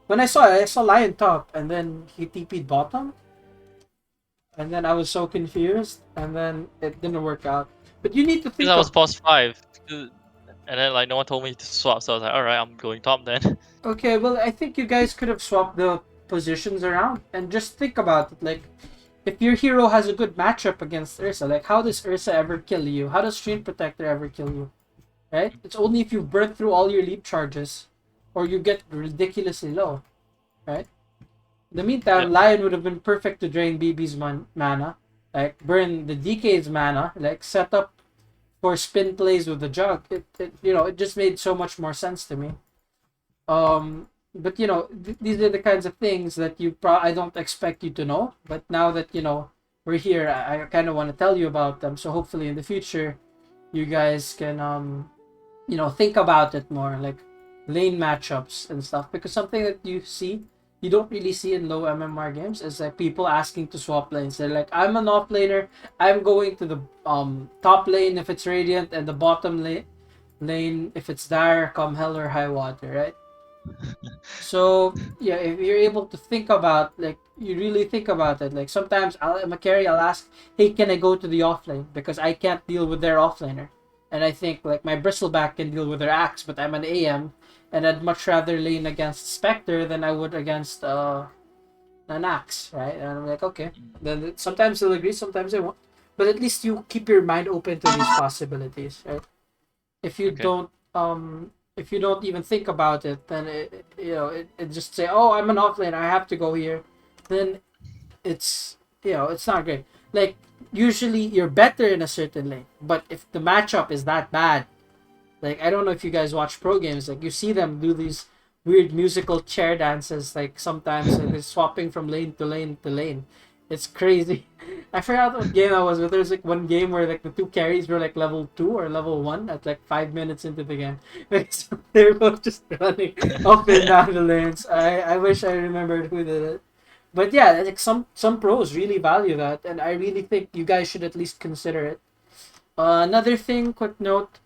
when I saw Lion top, and then he TP'd bottom, and then I was so confused, and then it didn't work out. But you need to think. Because I was past 5, and then like no one told me to swap, so I was like, all right, I'm going top then. Okay, well, I think you guys could have swapped the positions around, and just think about it. Like, if your hero has a good matchup against Ursa, like how does Ursa ever kill you? How does Stream Protector ever kill you? Right? It's only if you burn through all your leap charges, or you get ridiculously low, right? In the meantime, Lion would have been perfect to drain BB's mana, like burn the DK's mana, like set up for spin plays with the Jug. It just made so much more sense to me. But you know, these are the kinds of things that I don't expect you to know. But now that you know we're here, I kind of want to tell you about them. So hopefully in the future, you guys can think about it more, like lane matchups and stuff. Because something that you don't really see in low MMR games is like people asking to swap lanes. They're like, I'm an off laner, I'm going to the top lane if it's Radiant, and the bottom lane if it's Dire, come hell or high water, right? So yeah, if you're able to think about, like, you really think about it, like sometimes I'm a carry, I'll ask, hey, can I go to the offlane because I can't deal with their offlaner, and I think like my bristleback can deal with their axe, but I'm an AM, and I'd much rather lane against Spectre than I would against an axe, right? And I'm like, okay, then sometimes they'll agree, sometimes they won't, but at least you keep your mind open to these possibilities, right? If you Okay. don't if you don't even think about it, then it just say, oh, I'm an offlane, I have to go here, then it's it's not great. Like, usually you're better in a certain lane, but if the matchup is that bad, like, I don't know if you guys watch pro games, like you see them do these weird musical chair dances, like sometimes like they're swapping from lane to lane to lane. It's crazy. I forgot what game that was, but there's like one game where like the two carries were like level 2 or level 1 at like 5 minutes into the game. So they were both just running up and down the lanes. I wish I remembered who did it. But yeah, like some pros really value that, and I really think you guys should at least consider it. Another thing, quick note,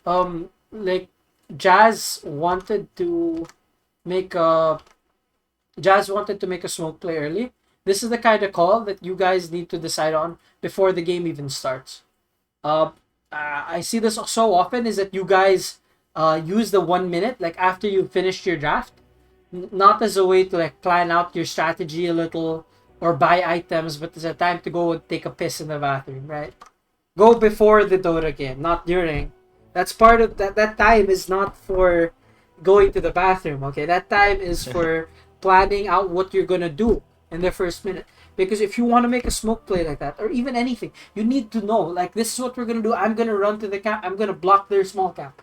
like Jazz wanted to make a Jazz wanted to make a smoke play early. This is the kind of call that you guys need to decide on before the game even starts. Uh, I see this so often is that you guys use the 1 minute like after you finished your draft, not as a way to like plan out your strategy a little or buy items, but as a time to go and take a piss in the bathroom, right? Go before the Dota game, not during. That's part of that. That time is not for going to the bathroom. Okay, that time is for planning out what you're gonna do in the first minute. Because if you want to make a smoke play like that, or even anything, you need to know, like, this is what we're gonna do. I'm gonna run to the camp. I'm gonna block their small camp.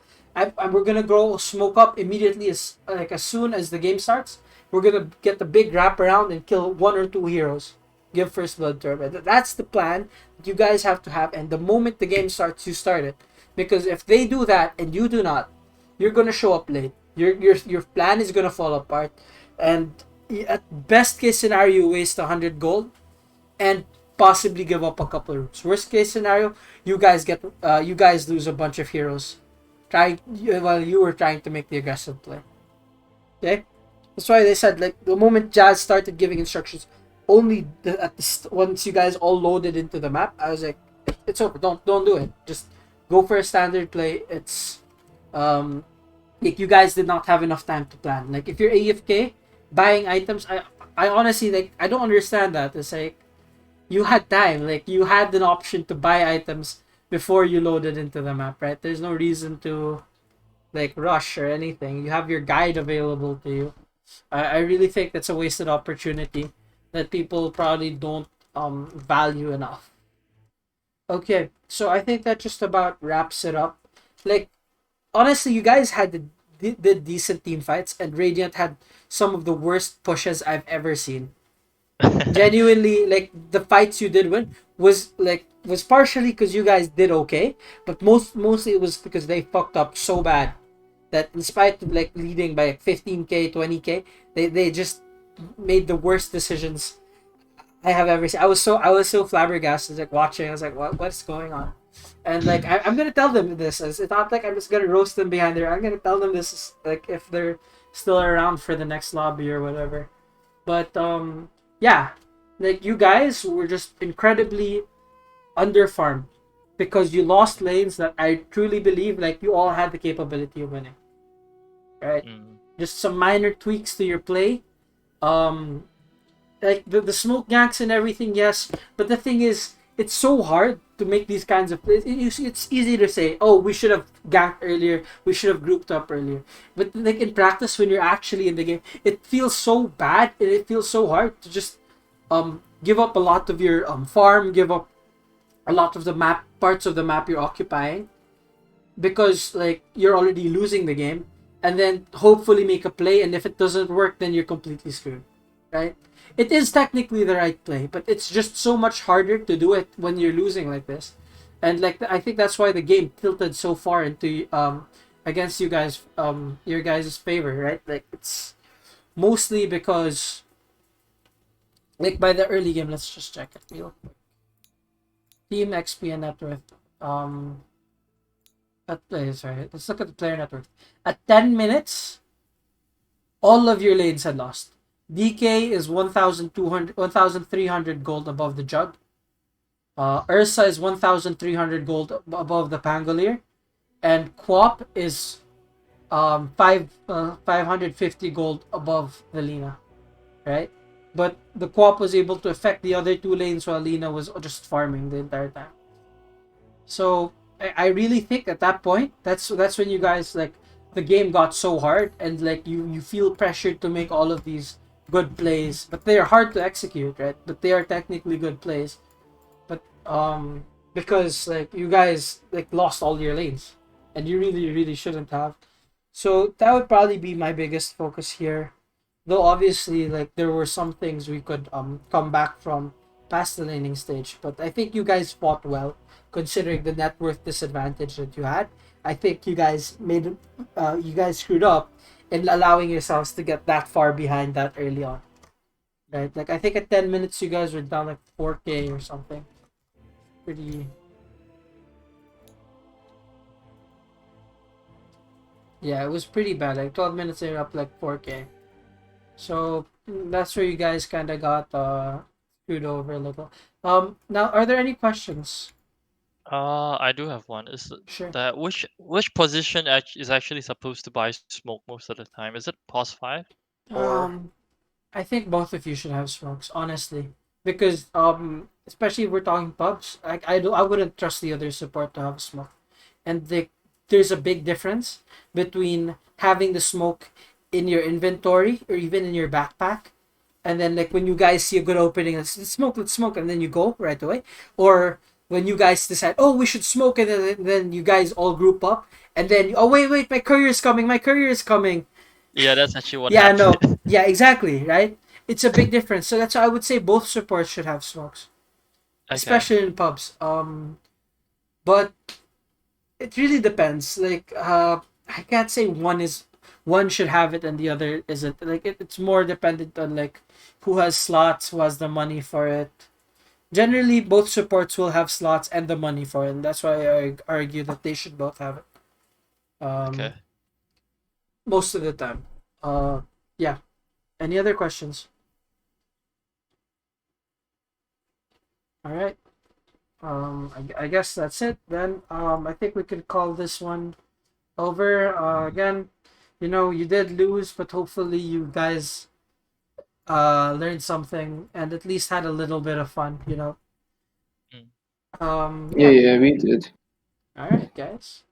We're gonna go smoke up immediately as soon as the game starts. We're gonna get the big wrap around and kill 1 or 2 heroes. Give first blood to everybody. That's the plan that you guys have to have. And the moment the game starts, you start it. Because if they do that and you do not, you're gonna show up late. Your plan is gonna fall apart, and at best case scenario, you waste 100 gold and possibly give up a couple of roots. Worst case scenario, you guys lose a bunch of heroes. While you were trying to make the aggressive play. Okay, that's why they said like the moment Jazz started giving instructions, once you guys all loaded into the map, I was like, it's over. Don't do it. Just go for a standard play. It's like you guys did not have enough time to plan. Like if you're AFK buying items, I honestly, like, I don't understand that. It's like you had time, like you had an option to buy items before you loaded into the map, right? There's no reason to like rush or anything. You have your guide available to you. I really think that's a wasted opportunity that people probably don't value enough. Okay, so I think that just about wraps it up. Like, honestly, you guys did decent team fights, and Radiant had some of the worst pushes I've ever seen. Genuinely, like the fights you did win was partially because you guys did okay, but mostly it was because they fucked up so bad that in spite of like leading by like 15k, 20k, they just made the worst decisions I have ever seen. I was so flabbergasted, like watching. I was like, what's going on? And like I'm gonna tell them this. It's not like I'm just gonna roast them behind there. I'm gonna tell them this, like, if they're still around for the next lobby or whatever. But yeah, like you guys were just incredibly underfarmed because you lost lanes that I truly believe like you all had the capability of winning. Right? Just some minor tweaks to your play. Um, like the smoke ganks and everything, yes. But the thing is, it's so hard to make these kinds of plays. It's easy to say, oh, we should have ganked earlier, we should have grouped up earlier. But like in practice, when you're actually in the game, it feels so bad and it feels so hard to just give up a lot of your farm, give up a lot of the map parts of the map you're occupying because like you're already losing the game, and then hopefully make a play, and if it doesn't work, then you're completely screwed, right? It is technically the right play, but it's just so much harder to do it when you're losing like this. And like I think that's why the game tilted so far into against you guys, your guys' favor, right? Like it's mostly because like by the early game, let's just check it real quick. Team XP and net worth. Sorry, let's look at the player net worth. At 10 minutes, all of your lanes had lost. DK is 1,300 gold above the Jug. Ursa is 1,300 gold above the Pangolier. And Quap is 550 gold above the Lina. Right? But the Quap was able to affect the other two lanes while Lina was just farming the entire time. So I really think at that point, that's when you guys like the game got so hard and like you feel pressured to make all of these good plays, but they are hard to execute, right? But they are technically good plays. But because like you guys like lost all your lanes, and you really shouldn't have. So that would probably be my biggest focus here. Though obviously like there were some things we could come back from past the laning stage, but I think you guys fought well considering the net worth disadvantage that you had. I think you guys screwed up in allowing yourselves to get that far behind that early on. Right? Like I think at 10 minutes you guys were down like 4k or something. Pretty. Yeah, it was pretty bad. Like 12 minutes they were up like 4k. So that's where you guys kind of got screwed over a little. Now are there any questions? I do have one. Is Sure. that which position is actually supposed to buy smoke most of the time? Is it pos 5? Or I think both of you should have smokes, honestly, because especially if we're talking pubs, I wouldn't trust the other support to have a smoke, and there's a big difference between having the smoke in your inventory or even in your backpack, and then like when you guys see a good opening, let's smoke, and then you go right away, or when you guys decide, oh, we should smoke, and then you guys all group up, and then oh wait, my courier is coming. yeah, that's actually what Yeah, happened. no. Yeah, exactly, right? It's a big difference. So that's why I would say both supports should have smokes. Okay. Especially in pubs. But it really depends. Like I can't say one should have it and the other isn't. Like it's more dependent on like who has slots, who has the money for it. Generally both supports will have slots and the money for it. And that's why I argue that they should both have it. Okay. Most of the time. Yeah. Any other questions? All right. I guess that's it then. I think we could call this one over. Again, you did lose, but hopefully you guys learned something and at least had a little bit of fun. Yeah, we did. All right, guys.